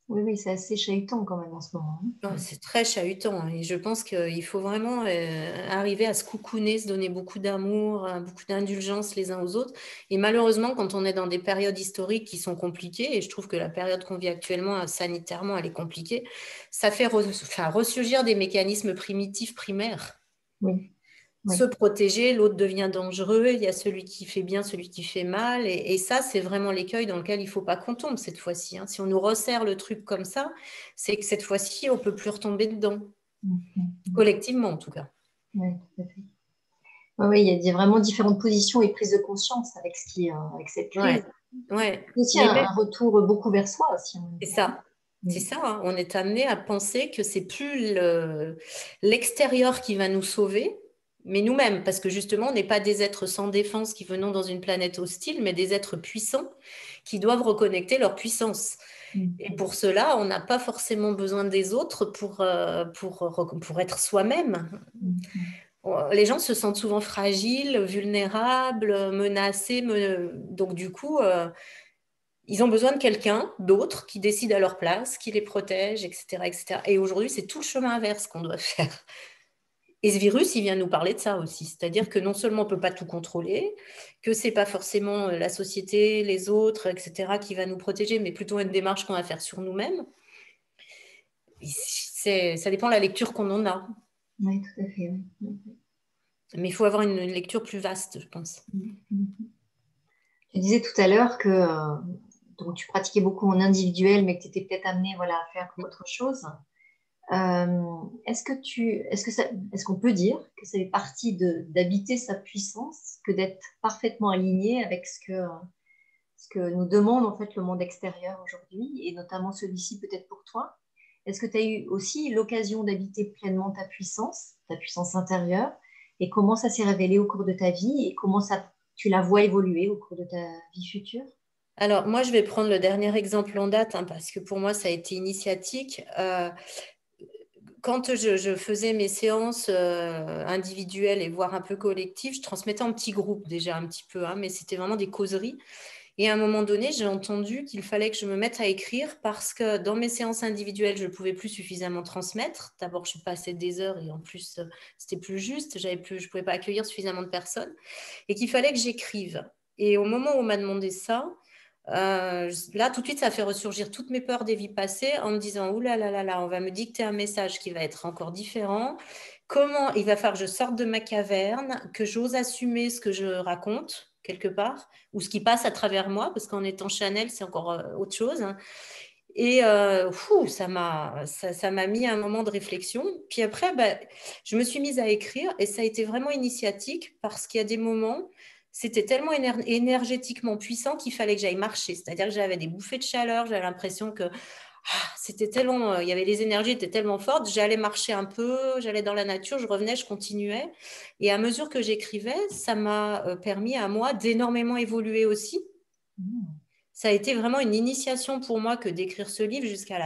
Oui, oui, c'est assez chahutant quand même en ce moment. Oh, c'est très chahutant, hein. Et je pense qu'il faut vraiment arriver à se coucouner, se donner beaucoup d'amour, beaucoup d'indulgence les uns aux autres. Et malheureusement, quand on est dans des périodes historiques qui sont compliquées, et je trouve que la période qu'on vit actuellement, sanitairement, elle est compliquée, ça fait ressurgir des mécanismes primitifs primaires. Oui, oui. Se protéger, l'autre devient dangereux, il y a celui qui fait bien, celui qui fait mal. Et ça, c'est vraiment l'écueil dans lequel il ne faut pas qu'on tombe cette fois-ci, hein. Si on nous resserre le truc comme ça, c'est que cette fois-ci, on ne peut plus retomber dedans, collectivement en tout cas. Oui, tout à fait. Oui, oui, il y a vraiment différentes positions et prises de conscience avec, avec cette crise. Ouais, ouais. C'est aussi Mais même, un retour beaucoup vers soi aussi. c'est ça. C'est ça, hein. On est amené à penser que c'est plus l'extérieur qui va nous sauver, mais nous-mêmes, parce que justement, on n'est pas des êtres sans défense qui venons dans une planète hostile, mais des êtres puissants qui doivent reconnecter leur puissance. Et pour cela, on n'a pas forcément besoin des autres pour être soi-même. Les gens se sentent souvent fragiles, vulnérables, menacés. Donc du coup, ils ont besoin de quelqu'un d'autre qui décide à leur place, qui les protège, etc., etc. Et aujourd'hui, c'est tout le chemin inverse qu'on doit faire. Et ce virus, il vient nous parler de ça aussi. C'est-à-dire que non seulement on ne peut pas tout contrôler, que ce n'est pas forcément la société, les autres, etc., qui va nous protéger, mais plutôt une démarche qu'on va faire sur nous-mêmes. Ça dépend de la lecture qu'on en a. Oui, tout à fait. Oui. Mais il faut avoir une lecture plus vaste, je pense. Tu disais tout à l'heure que donc tu pratiquais beaucoup en individuel, mais que tu étais peut-être amené voilà, à faire autre chose. Est-ce qu'on peut dire que ça fait partie d'habiter sa puissance que d'être parfaitement aligné avec ce que nous demande en fait le monde extérieur aujourd'hui, et notamment celui-ci peut-être pour toi? Est-ce que tu as eu aussi l'occasion d'habiter pleinement ta puissance intérieure, et comment ça s'est révélé au cours de ta vie et comment tu la vois évoluer au cours de ta vie future? Alors, moi, je vais prendre le dernier exemple en date, hein, parce que pour moi, ça a été initiatique. Quand je faisais mes séances individuelles et voire un peu collectives, je transmettais en petits groupes déjà un petit peu, hein, mais c'était vraiment des causeries. Et à un moment donné, j'ai entendu qu'il fallait que je me mette à écrire parce que dans mes séances individuelles, je ne pouvais plus suffisamment transmettre. D'abord, je passais des heures et en plus, c'était plus juste. Je ne pouvais pas accueillir suffisamment de personnes et qu'il fallait que j'écrive. Et au moment où on m'a demandé ça, là, tout de suite, ça fait ressurgir toutes mes peurs des vies passées en me disant, ouh là là là là, on va me dicter un message qui va être encore différent. Comment il va falloir que je sorte de ma caverne, que j'ose assumer ce que je raconte quelque part, ou ce qui passe à travers moi, parce qu'en étant Chanel, c'est encore autre chose, hein. Et ça m'a mis un moment de réflexion. Puis après, bah, je me suis mise à écrire et ça a été vraiment initiatique parce qu'il y a des moments, c'était tellement énergétiquement puissant qu'il fallait que j'aille marcher. C'est-à-dire que j'avais des bouffées de chaleur, j'avais l'impression que c'était tellement, il y avait les énergies étaient tellement fortes, j'allais marcher un peu, j'allais dans la nature, je revenais, je continuais. Et à mesure que j'écrivais, ça m'a permis à moi d'énormément évoluer aussi. Ça a été vraiment une initiation pour moi que d'écrire ce livre jusqu'à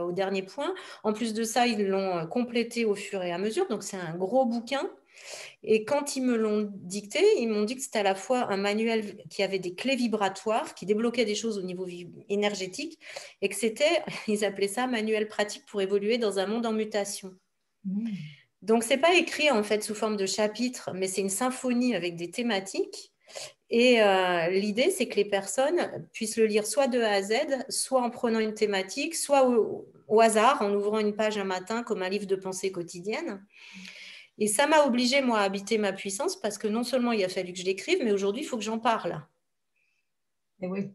au dernier point. En plus de ça, ils l'ont complété au fur et à mesure. Donc, c'est un gros bouquin. Et quand ils me l'ont dicté, ils m'ont dit que c'était à la fois un manuel qui avait des clés vibratoires, qui débloquait des choses au niveau énergétique, et que c'était, ils appelaient ça manuel pratique pour évoluer dans un monde en mutation. Donc, ce n'est pas écrit en fait sous forme de chapitres, mais c'est une symphonie avec des thématiques. Et l'idée, c'est que les personnes puissent le lire soit de A à Z, soit en prenant une thématique, soit au hasard, en ouvrant une page un matin comme un livre de pensée quotidienne. Et ça m'a obligée, moi, à habiter ma puissance parce que non seulement il a fallu que je l'écrive, mais aujourd'hui, il faut que j'en parle. Et oui.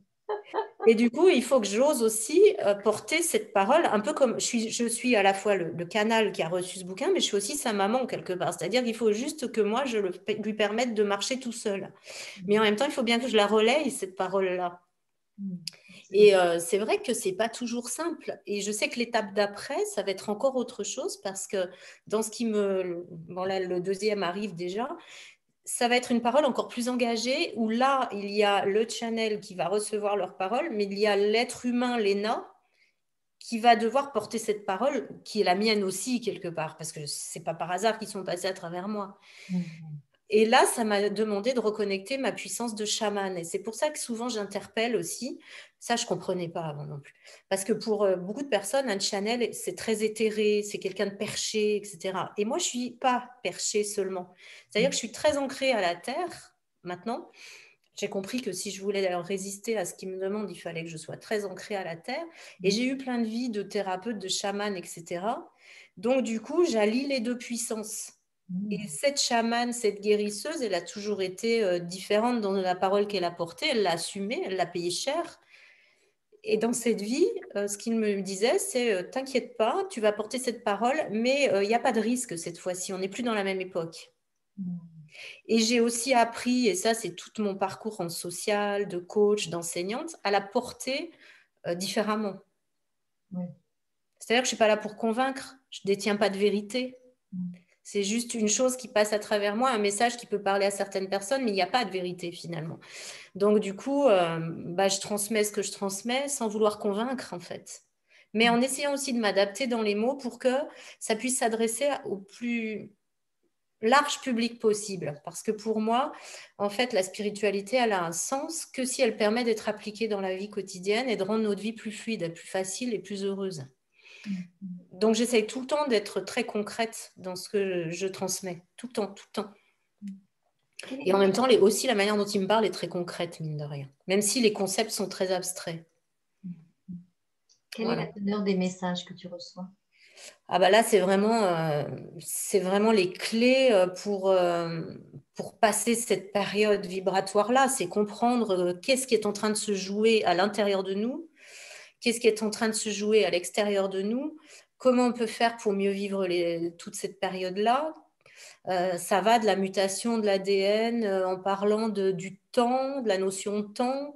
Et du coup, il faut que j'ose aussi porter cette parole, un peu comme je suis à la fois le canal qui a reçu ce bouquin, mais je suis aussi sa maman quelque part. C'est-à-dire qu'il faut juste que moi, je lui permette de marcher tout seul. Mais en même temps, il faut bien que je la relaye, cette parole-là. Et c'est vrai que c'est pas toujours simple. Et je sais que l'étape d'après, ça va être encore autre chose parce que dans ce qui me... Bon là, le deuxième arrive déjà. Ça va être une parole encore plus engagée où là, il y a le channel qui va recevoir leur parole, mais il y a l'être humain, Léna, qui va devoir porter cette parole, qui est la mienne aussi quelque part, parce que c'est pas par hasard qu'ils sont passés à travers moi. Et là, ça m'a demandé de reconnecter ma puissance de chamane. Et c'est pour ça que souvent j'interpelle aussi. Ça, je ne comprenais pas avant non plus. Parce que pour beaucoup de personnes, un channel, c'est très éthéré, c'est quelqu'un de perché, etc. Et moi, je ne suis pas perché seulement. C'est-à-dire que je suis très ancrée à la terre maintenant. J'ai compris que si je voulais résister à ce qu'il me demande, il fallait que je sois très ancrée à la terre. Et j'ai eu plein de vies de thérapeute, de chaman, etc. Donc, du coup, j'allie les deux puissances. Et cette chamane, cette guérisseuse, elle a toujours été différente dans la parole qu'elle a portée. Elle l'a assumée, elle l'a payé cher. Et dans cette vie, ce qu'il me disait, c'est t'inquiète pas, tu vas porter cette parole, mais il n'y a pas de risque cette fois-ci. On n'est plus dans la même époque. Et j'ai aussi appris, et ça c'est tout mon parcours en social, de coach, d'enseignante, à la porter différemment. C'est-à-dire que je ne suis pas là pour convaincre, je ne détiens pas de vérité. C'est juste une chose qui passe à travers moi, un message qui peut parler à certaines personnes, mais il n'y a pas de vérité finalement. Donc du coup, je transmets ce que je transmets sans vouloir convaincre en fait. Mais en essayant aussi de m'adapter dans les mots pour que ça puisse s'adresser au plus large public possible. Parce que pour moi, en fait, la spiritualité, elle a un sens que si elle permet d'être appliquée dans la vie quotidienne et de rendre notre vie plus fluide, plus facile et plus heureuse. Donc, j'essaye tout le temps d'être très concrète dans ce que je transmets. Tout le temps, tout le temps. Et en même temps, aussi, la manière dont il me parle est très concrète, mine de rien. Même si les concepts sont très abstraits. Quelle est la teneur des messages que tu reçois? Ah bah là, c'est vraiment les clés pour passer cette période vibratoire-là. C'est comprendre qu'est-ce qui est en train de se jouer à l'intérieur de nous, qu'est-ce qui est en train de se jouer à l'extérieur de nous, comment on peut faire pour mieux vivre toute cette période-là. Ça va de la mutation de l'ADN en parlant du temps, de la notion de temps,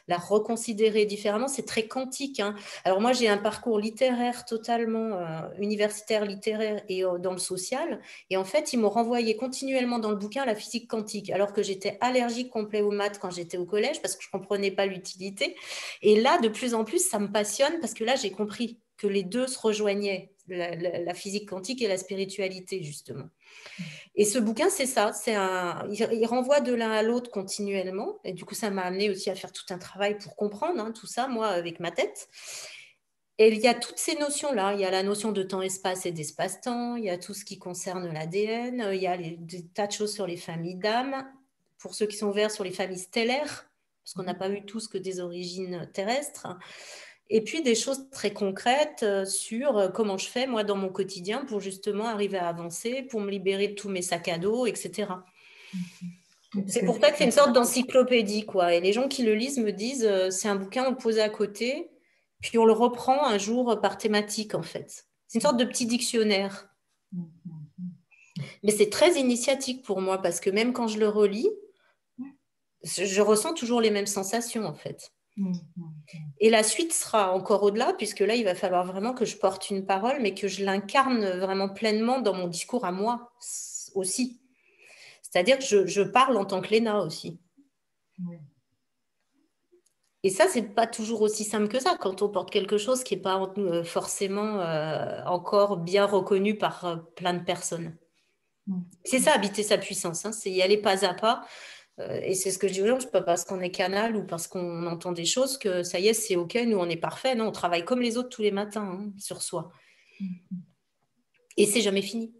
la reconsidérer différemment. C'est très quantique. Hein. Alors moi, j'ai un parcours littéraire totalement universitaire, littéraire et dans le social. Et en fait, ils m'ont renvoyé continuellement dans le bouquin à la physique quantique, alors que j'étais allergique complet aux maths quand j'étais au collège parce que je ne comprenais pas l'utilité. Et là, de plus en plus, ça me passionne parce que là, j'ai compris que les deux se rejoignaient, la physique quantique et la spiritualité, justement. Et ce bouquin, c'est ça. Il renvoie de l'un à l'autre continuellement. Et du coup, ça m'a amené aussi à faire tout un travail pour comprendre tout ça, moi, avec ma tête. Et il y a toutes ces notions-là. Il y a la notion de temps-espace et d'espace-temps. Il y a tout ce qui concerne l'ADN. Il y a des tas de choses sur les familles d'âmes. Pour ceux qui sont ouverts sur les familles stellaires, parce qu'on n'a pas eu tous que des origines terrestres. Et puis des choses très concrètes sur comment je fais moi dans mon quotidien pour justement arriver à avancer, pour me libérer de tous mes sacs à dos, etc. C'est pour ça que c'est une sorte d'encyclopédie, quoi. Et les gens qui le lisent me disent c'est un bouquin, on le pose à côté, puis on le reprend un jour par thématique, en fait. C'est une sorte de petit dictionnaire. Mais c'est très initiatique pour moi parce que même quand je le relis, je ressens toujours les mêmes sensations, en fait. Et la suite sera encore au-delà, puisque là, il va falloir vraiment que je porte une parole, mais que je l'incarne vraiment pleinement dans mon discours à moi aussi. C'est-à-dire que je parle en tant que Léna aussi. Et ça, c'est pas toujours aussi simple que ça, quand on porte quelque chose qui n'est pas forcément encore bien reconnu par plein de personnes. C'est ça, habiter sa puissance, c'est y aller pas à pas. Et c'est ce que je dis aux gens, c'est pas parce qu'on est canal ou parce qu'on entend des choses que ça y est, c'est OK, nous on est parfait. Non, on travaille comme les autres tous les matins sur soi. Et c'est jamais fini.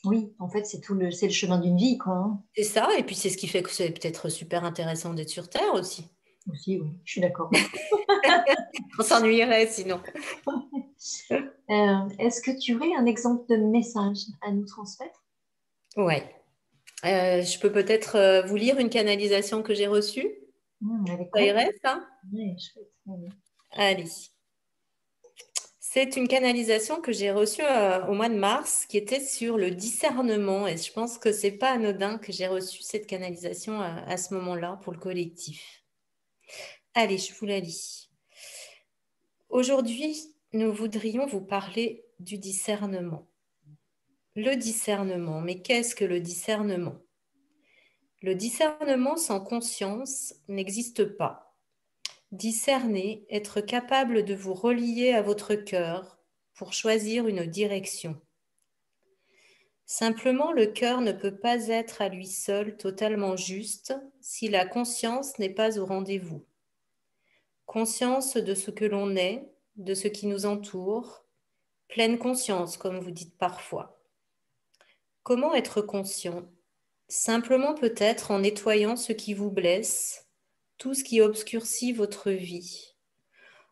Oui, en fait, c'est le chemin d'une vie, quoi, hein. C'est ça, et puis c'est ce qui fait que c'est peut-être super intéressant d'être sur Terre aussi. Aussi, oui, je suis d'accord. On s'ennuierait sinon. Est-ce que tu aurais un exemple de message à nous transmettre? Ouais. Je peux peut-être vous lire une canalisation que j'ai reçue. Avec Ça grand irait, plaisir. ça? Ouais, chouette. Oui. Allez. C'est une canalisation que j'ai reçue au mois de mars qui était sur le discernement. Et je pense que c'est pas anodin que j'ai reçu cette canalisation à ce moment-là pour le collectif. Allez, je vous la lis. Aujourd'hui, nous voudrions vous parler du discernement. Le discernement, mais qu'est-ce que le discernement? Le discernement sans conscience n'existe pas. Discerner, être capable de vous relier à votre cœur pour choisir une direction. Simplement, le cœur ne peut pas être à lui seul totalement juste si la conscience n'est pas au rendez-vous. Conscience de ce que l'on est, de ce qui nous entoure, pleine conscience, comme vous dites parfois. Comment être conscient? Simplement peut-être en nettoyant ce qui vous blesse, tout ce qui obscurcit votre vie,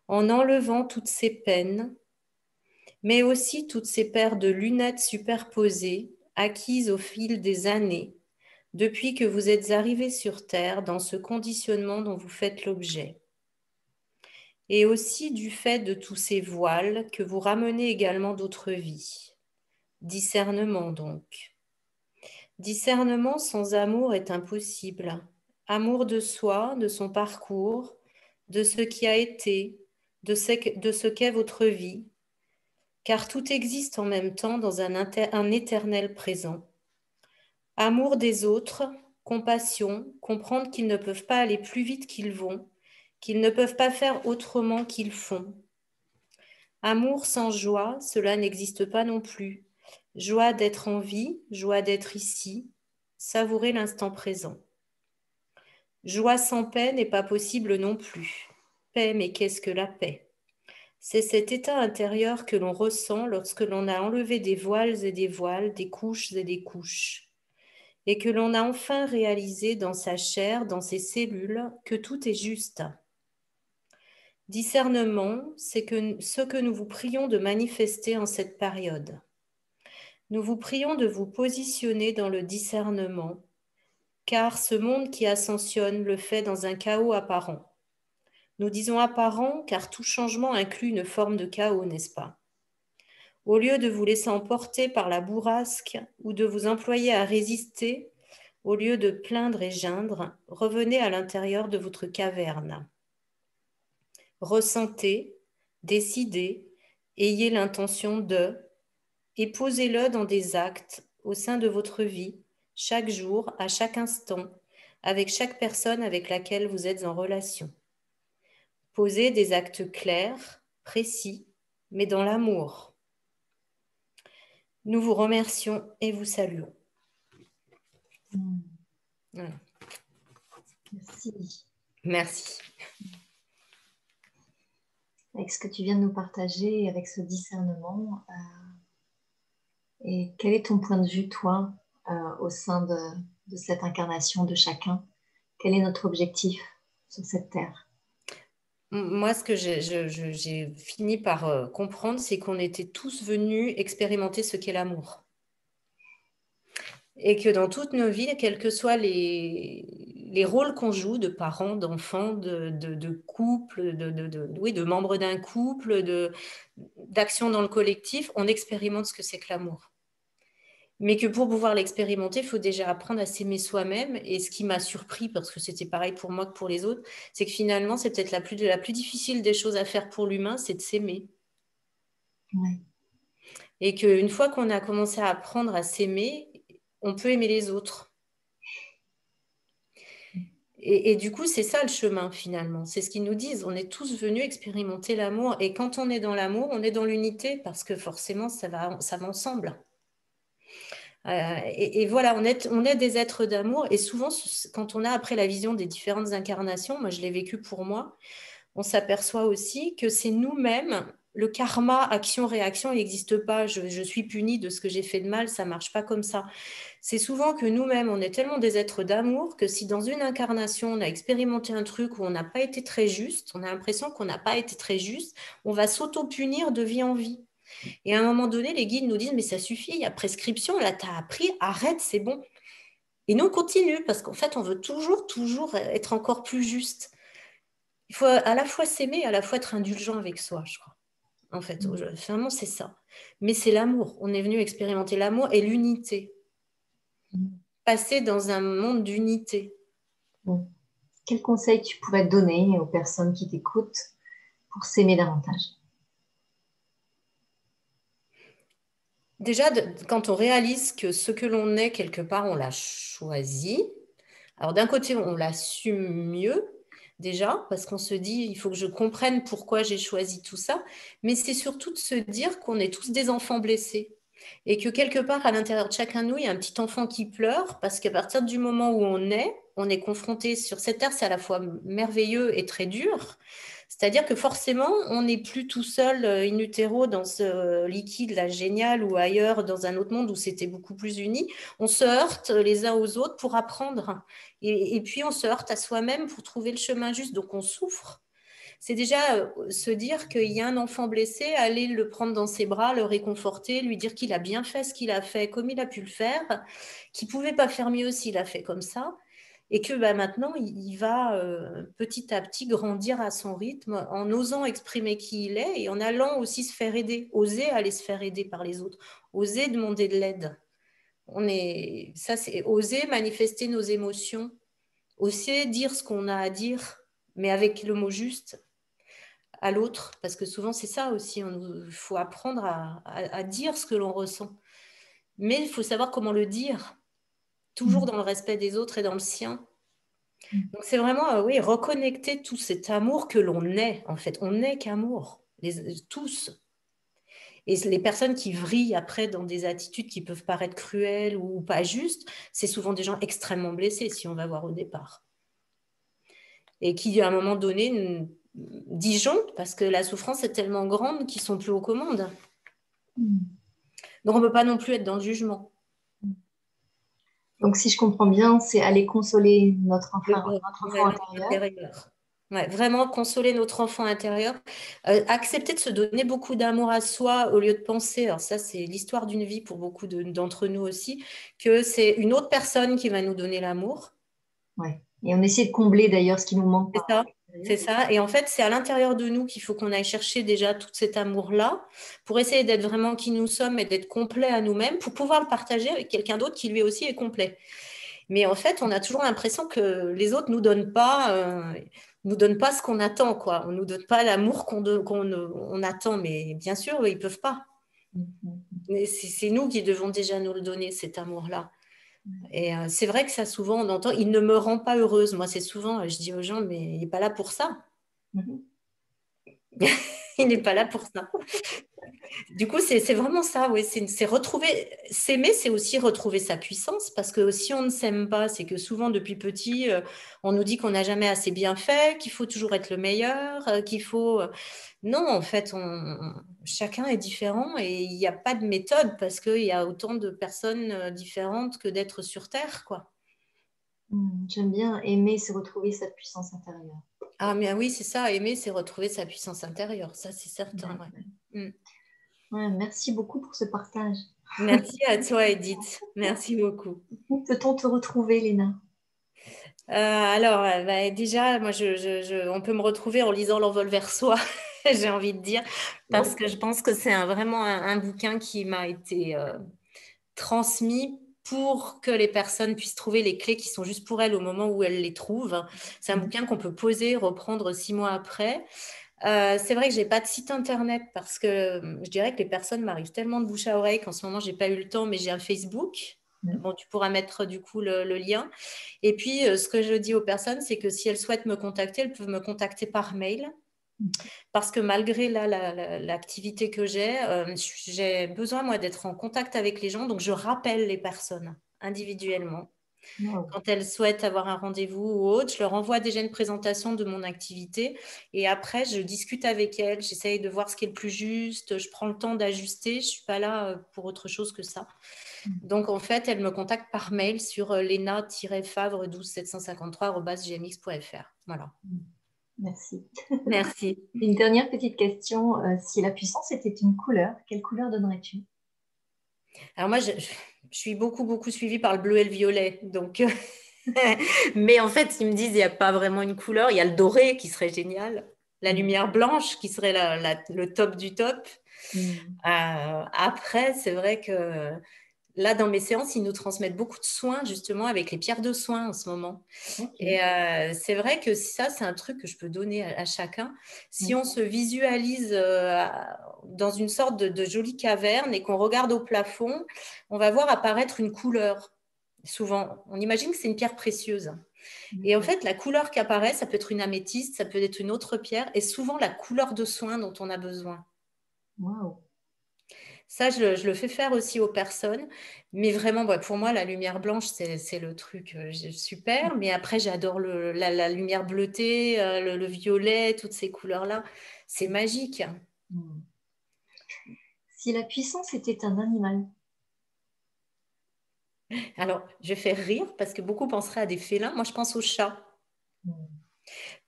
en enlevant toutes ces peines, mais aussi toutes ces paires de lunettes superposées, acquises au fil des années, depuis que vous êtes arrivé sur Terre dans ce conditionnement dont vous faites l'objet. Et aussi du fait de tous ces voiles que vous ramenez également d'autres vies. Discernement donc. Discernement sans amour est impossible. Amour de soi, de son parcours, de ce qui a été, de ce qu'est votre vie, car tout existe en même temps dans un éternel présent. Amour des autres, compassion, comprendre qu'ils ne peuvent pas aller plus vite qu'ils vont, qu'ils ne peuvent pas faire autrement qu'ils font. Amour sans joie, cela n'existe pas non plus. Joie d'être en vie, joie d'être ici, savourer l'instant présent. Joie sans paix n'est pas possible non plus. Paix, mais qu'est-ce que la paix? C'est cet état intérieur que l'on ressent lorsque l'on a enlevé des voiles et des voiles, des couches et des couches, et que l'on a enfin réalisé dans sa chair, dans ses cellules, que tout est juste. Discernement, c'est ce que nous vous prions de manifester en cette période. Nous vous prions de vous positionner dans le discernement, car ce monde qui ascensionne le fait dans un chaos apparent. Nous disons apparent car tout changement inclut une forme de chaos, n'est-ce pas? Au lieu de vous laisser emporter par la bourrasque ou de vous employer à résister, au lieu de plaindre et geindre, revenez à l'intérieur de votre caverne. Ressentez, décidez, ayez l'intention de, et posez-le dans des actes au sein de votre vie, chaque jour, à chaque instant, avec chaque personne avec laquelle vous êtes en relation. Posez des actes clairs, précis, mais dans l'amour. Nous vous remercions et vous saluons. Voilà. Merci. Merci. Avec ce que tu viens de nous partager, avec ce discernement, et quel est ton point de vue, toi, au sein de cette incarnation de chacun? Quel est notre objectif sur cette terre? Moi, ce que j'ai fini par comprendre, c'est qu'on était tous venus expérimenter ce qu'est l'amour. Et que dans toutes nos vies, quels que soient les rôles qu'on joue, de parents, d'enfants, de couple, oui, de membres d'un couple, d'action dans le collectif, on expérimente ce que c'est que l'amour. Mais que pour pouvoir l'expérimenter, il faut déjà apprendre à s'aimer soi-même. Et ce qui m'a surpris, parce que c'était pareil pour moi que pour les autres, c'est que finalement, c'est peut-être la plus difficile des choses à faire pour l'humain, c'est de s'aimer. Ouais. Et qu'une fois qu'on a commencé à apprendre à s'aimer, on peut aimer les autres. Et du coup, c'est ça le chemin finalement. C'est ce qu'ils nous disent. On est tous venus expérimenter l'amour. Et quand on est dans l'amour, on est dans l'unité parce que forcément, ça va ensemble. Et voilà, on est des êtres d'amour. Et souvent, quand on a après la vision des différentes incarnations, moi je l'ai vécu pour moi, on s'aperçoit aussi que c'est nous-mêmes le karma, action-réaction, il n'existe pas. Je suis punie de ce que j'ai fait de mal, ça ne marche pas comme ça. C'est souvent que nous-mêmes, on est tellement des êtres d'amour que si dans une incarnation, on a expérimenté un truc où on n'a pas été très juste, on a l'impression qu'on n'a pas été très juste, on va s'auto-punir de vie en vie. Et à un moment donné, les guides nous disent, mais ça suffit, il y a prescription, là, tu as appris, arrête, c'est bon. Et nous, on continue parce qu'en fait, on veut toujours, toujours être encore plus juste. Il faut à la fois s'aimer, à la fois être indulgent avec soi, je crois. En fait, finalement, c'est ça. Mais c'est l'amour. On est venu expérimenter l'amour et l'unité. Passer dans un monde d'unité. Bon. Quel conseil tu pourrais donner aux personnes qui t'écoutent pour s'aimer davantage? Déjà, quand on réalise que ce que l'on est, quelque part, on l'a choisi. Alors, d'un côté, on l'assume mieux, déjà, parce qu'on se dit, il faut que je comprenne pourquoi j'ai choisi tout ça. Mais c'est surtout de se dire qu'on est tous des enfants blessés. Et que quelque part, à l'intérieur de chacun de nous, il y a un petit enfant qui pleure, parce qu'à partir du moment où on est confronté sur cette terre, c'est à la fois merveilleux et très dur. C'est-à-dire que forcément, on n'est plus tout seul in utero dans ce liquide là génial ou ailleurs dans un autre monde où c'était beaucoup plus uni. On se heurte les uns aux autres pour apprendre. Et puis on se heurte à soi-même pour trouver le chemin juste. Donc on souffre. C'est déjà se dire qu'il y a un enfant blessé, aller le prendre dans ses bras, le réconforter, lui dire qu'il a bien fait ce qu'il a fait comme il a pu le faire, qu'il ne pouvait pas faire mieux s'il a fait comme ça, et que maintenant, il va petit à petit grandir à son rythme en osant exprimer qui il est et en allant aussi se faire aider, oser aller se faire aider par les autres, oser demander de l'aide. Ça, c'est oser manifester nos émotions, oser dire ce qu'on a à dire, mais avec le mot juste à l'autre, parce que souvent c'est ça aussi, il faut apprendre à dire ce que l'on ressent. Mais il faut savoir comment le dire, toujours dans le respect des autres et dans le sien. Donc c'est vraiment, oui, reconnecter tout cet amour que l'on est, en fait. On n'est qu'amour, tous. Et les personnes qui vrillent après dans des attitudes qui peuvent paraître cruelles ou pas justes, c'est souvent des gens extrêmement blessés, si on va voir au départ. Et qui, à un moment donné, disjonctent parce que la souffrance est tellement grande qu'ils sont plus aux commandes. Donc, on ne peut pas non plus être dans le jugement. Donc, si je comprends bien, c'est aller consoler notre enfant intérieur. Ouais, vraiment consoler notre enfant intérieur. Accepter de se donner beaucoup d'amour à soi au lieu de penser, alors ça c'est l'histoire d'une vie pour beaucoup d'entre nous aussi, que c'est une autre personne qui va nous donner l'amour. Ouais. Et on essaie de combler d'ailleurs ce qui nous manque. C'est ça. C'est ça. Et en fait, c'est à l'intérieur de nous qu'il faut qu'on aille chercher déjà tout cet amour-là pour essayer d'être vraiment qui nous sommes et d'être complet à nous-mêmes pour pouvoir le partager avec quelqu'un d'autre qui lui aussi est complet. Mais en fait, on a toujours l'impression que les autres nous donnent pas ce qu'on attend, quoi. On nous donne pas l'amour qu'on attend. Mais bien sûr, ils peuvent pas. C'est nous qui devons déjà nous le donner, cet amour-là. Et c'est vrai que ça, souvent, on entend, il ne me rend pas heureuse. Moi, c'est souvent, je dis aux gens, mais il n'est pas là pour ça. Il n'est pas là pour ça. Du coup, c'est vraiment ça, oui. C'est retrouver, s'aimer, c'est aussi retrouver sa puissance, parce que si on ne s'aime pas, c'est que souvent, depuis petit, on nous dit qu'on n'a jamais assez bien fait, qu'il faut toujours être le meilleur, qu'il faut... Non, en fait, chacun est différent et il n'y a pas de méthode, parce qu'il y a autant de personnes différentes que d'êtres sur Terre, quoi. J'aime bien aimer, c'est retrouver sa puissance intérieure. Ah, mais oui, c'est ça, aimer, c'est retrouver sa puissance intérieure, ça, c'est certain. Ouais. Ouais, merci beaucoup pour ce partage. Merci à toi, Edith. Merci beaucoup. Où peut-on te retrouver, Léna? Alors, déjà, moi, on peut me retrouver en lisant L'envol vers soi, j'ai envie de dire, parce que je pense que c'est vraiment un bouquin qui m'a été transmis pour que les personnes puissent trouver les clés qui sont juste pour elles au moment où elles les trouvent. C'est un bouquin qu'on peut poser, reprendre 6 mois après. C'est vrai que j'ai pas de site internet parce que je dirais que les personnes m'arrivent tellement de bouche à oreille qu'en ce moment j'ai pas eu le temps, mais j'ai un Facebook. Bon, tu pourras mettre du coup le lien. Et puis, ce que je dis aux personnes, c'est que si elles souhaitent me contacter, elles peuvent me contacter par mail. Parce que malgré l'activité que j'ai besoin, moi, d'être en contact avec les gens. Donc, je rappelle les personnes individuellement. Wow. Quand elles souhaitent avoir un rendez-vous ou autre, je leur envoie déjà une présentation de mon activité et après, je discute avec elles. J'essaye de voir ce qui est le plus juste. Je prends le temps d'ajuster. Je ne suis pas là pour autre chose que ça. Donc, en fait, elles me contactent par mail sur lena-favre12753@gmx.fr. Voilà. Merci. Merci. Une dernière petite question. Si la puissance était une couleur, quelle couleur donnerais-tu? Alors moi, je suis beaucoup, beaucoup suivie par le bleu et le violet. Donc, mais en fait, ils me disent, il n'y a pas vraiment une couleur. Il y a le doré qui serait génial. La lumière blanche qui serait le top du top. Après, c'est vrai que là, dans mes séances, ils nous transmettent beaucoup de soins, justement, avec les pierres de soins en ce moment. Okay. Et c'est vrai que ça, c'est un truc que je peux donner à chacun. Si Oui. on se visualise dans une sorte de jolie caverne et qu'on regarde au plafond, on va voir apparaître une couleur. Souvent, on imagine que c'est une pierre précieuse. Et en fait, la couleur qui apparaît, ça peut être une améthyste, ça peut être une autre pierre, et souvent la couleur de soin dont on a besoin. Wow. Ça, je le fais faire aussi aux personnes. Mais vraiment, pour moi, la lumière blanche, c'est le truc super. Mais après, j'adore la lumière bleutée, le violet, toutes ces couleurs-là. C'est magique. Si la puissance était un animal. Alors, je vais faire rire parce que beaucoup penseraient à des félins. Moi, je pense aux chats.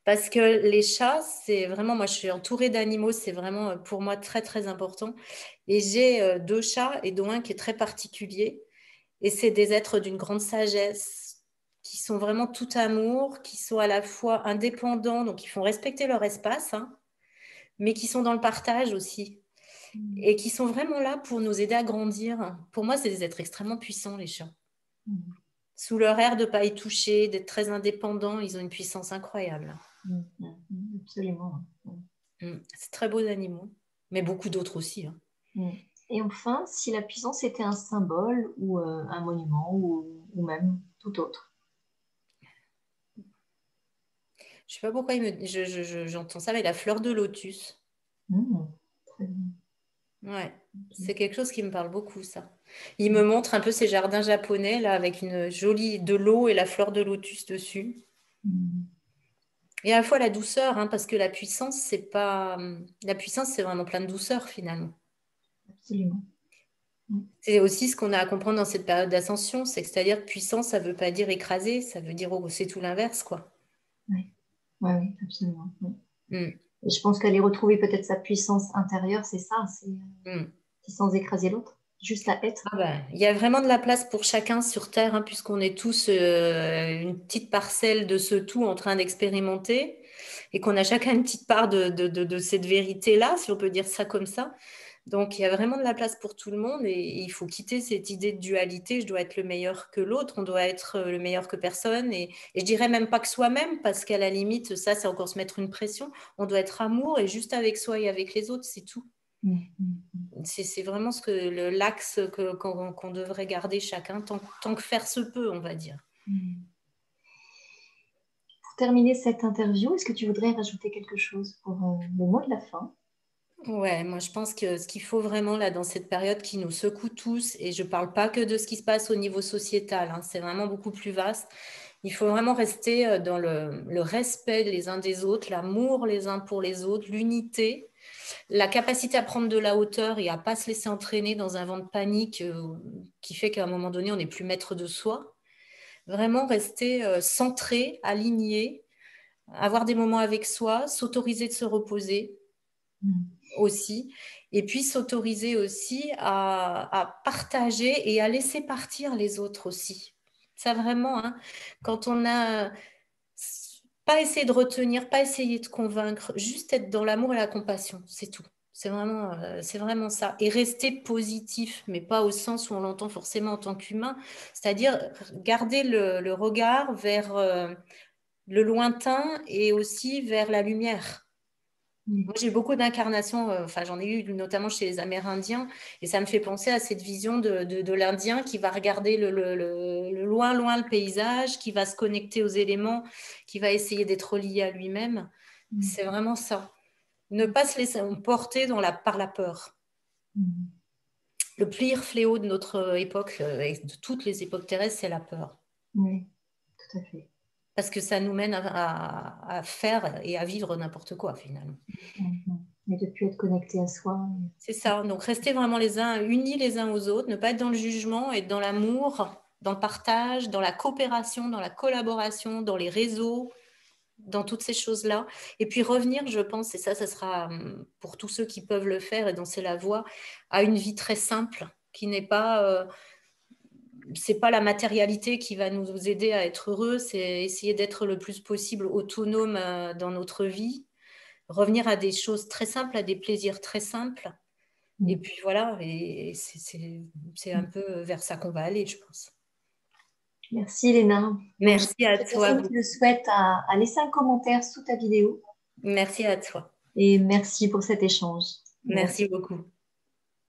Parce que les chats, c'est vraiment, moi je suis entourée d'animaux, c'est vraiment pour moi très très important. Et j'ai 2 chats et dont un qui est très particulier. Et c'est des êtres d'une grande sagesse, qui sont vraiment tout amour, qui sont à la fois indépendants, donc ils font respecter leur espace, hein, mais qui sont dans le partage aussi. Et qui sont vraiment là pour nous aider à grandir. Pour moi, c'est des êtres extrêmement puissants, les chats. Sous leur air de ne pas y toucher, d'être très indépendants, ils ont une puissance incroyable. Absolument. C'est très beaux animaux, mais beaucoup d'autres aussi. Hein. Et enfin, si la puissance était un symbole ou un monument ou même tout autre. Je ne sais pas pourquoi j'entends ça, mais la fleur de lotus. Très bien. Ouais, c'est quelque chose qui me parle beaucoup, ça. Il me montre un peu ces jardins japonais, là, avec une jolie de l'eau et la fleur de lotus dessus. Et à la fois la douceur, hein, parce que la puissance, c'est pas... La puissance, c'est vraiment plein de douceur, finalement. Absolument. C'est aussi ce qu'on a à comprendre dans cette période d'ascension, c'est-à-dire que puissance, ça ne veut pas dire écraser, ça veut dire c'est tout l'inverse, quoi. Oui, ouais, absolument. Mm. Et je pense qu'aller retrouver peut-être sa puissance intérieure, c'est ça, c'est sans écraser l'autre, juste à être. Ah bah, il y a vraiment de la place pour chacun sur Terre, hein, puisqu'on est tous une petite parcelle de ce tout en train d'expérimenter et qu'on a chacun une petite part de cette vérité-là, si on peut dire ça comme ça. Donc, il y a vraiment de la place pour tout le monde et il faut quitter cette idée de dualité. Je dois être le meilleur que l'autre, on doit être le meilleur que personne. Et je dirais même pas que soi-même, parce qu'à la limite, ça, c'est encore se mettre une pression. On doit être amour et juste avec soi et avec les autres, c'est tout. C'est vraiment l'axe qu'on devrait garder chacun, tant que faire se peut, on va dire. Pour terminer cette interview, est-ce que tu voudrais rajouter quelque chose pour le mot de la fin? Ouais, moi je pense que ce qu'il faut vraiment là dans cette période qui nous secoue tous, et je ne parle pas que de ce qui se passe au niveau sociétal, hein, c'est vraiment beaucoup plus vaste. Il faut vraiment rester dans le respect les uns des autres, l'amour les uns pour les autres, l'unité, la capacité à prendre de la hauteur et à ne pas se laisser entraîner dans un vent de panique qui fait qu'à un moment donné, on n'est plus maître de soi. Vraiment rester centré, aligné, avoir des moments avec soi, s'autoriser de se reposer aussi, et puis s'autoriser aussi à partager et à laisser partir les autres aussi. Ça vraiment, hein, quand on a pas essayé de retenir, pas essayé de convaincre, juste être dans l'amour et la compassion, c'est tout. C'est vraiment ça. Et rester positif, mais pas au sens où on l'entend forcément en tant qu'humain, c'est-à-dire garder le regard vers le lointain et aussi vers la lumière. Moi, j'ai eu beaucoup d'incarnations, enfin, j'en ai eu notamment chez les Amérindiens, et ça me fait penser à cette vision de l'Indien qui va regarder le loin, loin le paysage, qui va se connecter aux éléments, qui va essayer d'être relié à lui-même. C'est vraiment ça. Ne pas se laisser emporter par la peur. Le pire fléau de notre époque, et de toutes les époques terrestres, c'est la peur. Oui, tout à fait. Parce que ça nous mène à faire et à vivre n'importe quoi, finalement. Mais de plus être connecté à soi. C'est ça. Donc, rester vraiment unis les uns aux autres, ne pas être dans le jugement, être dans l'amour, dans le partage, dans la coopération, dans la collaboration, dans les réseaux, dans toutes ces choses-là. Et puis revenir, je pense, et ça sera pour tous ceux qui peuvent le faire et dont c'est la voie, à une vie très simple, qui n'est pas... c'est pas la matérialité qui va nous aider à être heureux, c'est essayer d'être le plus possible autonome dans notre vie, revenir à des choses très simples, à des plaisirs très simples. Et puis voilà, et c'est un peu vers ça qu'on va aller, je pense. Merci Léna. Donc, Merci à toute toi. personne qui le souhaite à laisser un commentaire sous ta vidéo. Merci à toi. Et merci pour cet échange. Merci Merci. beaucoup.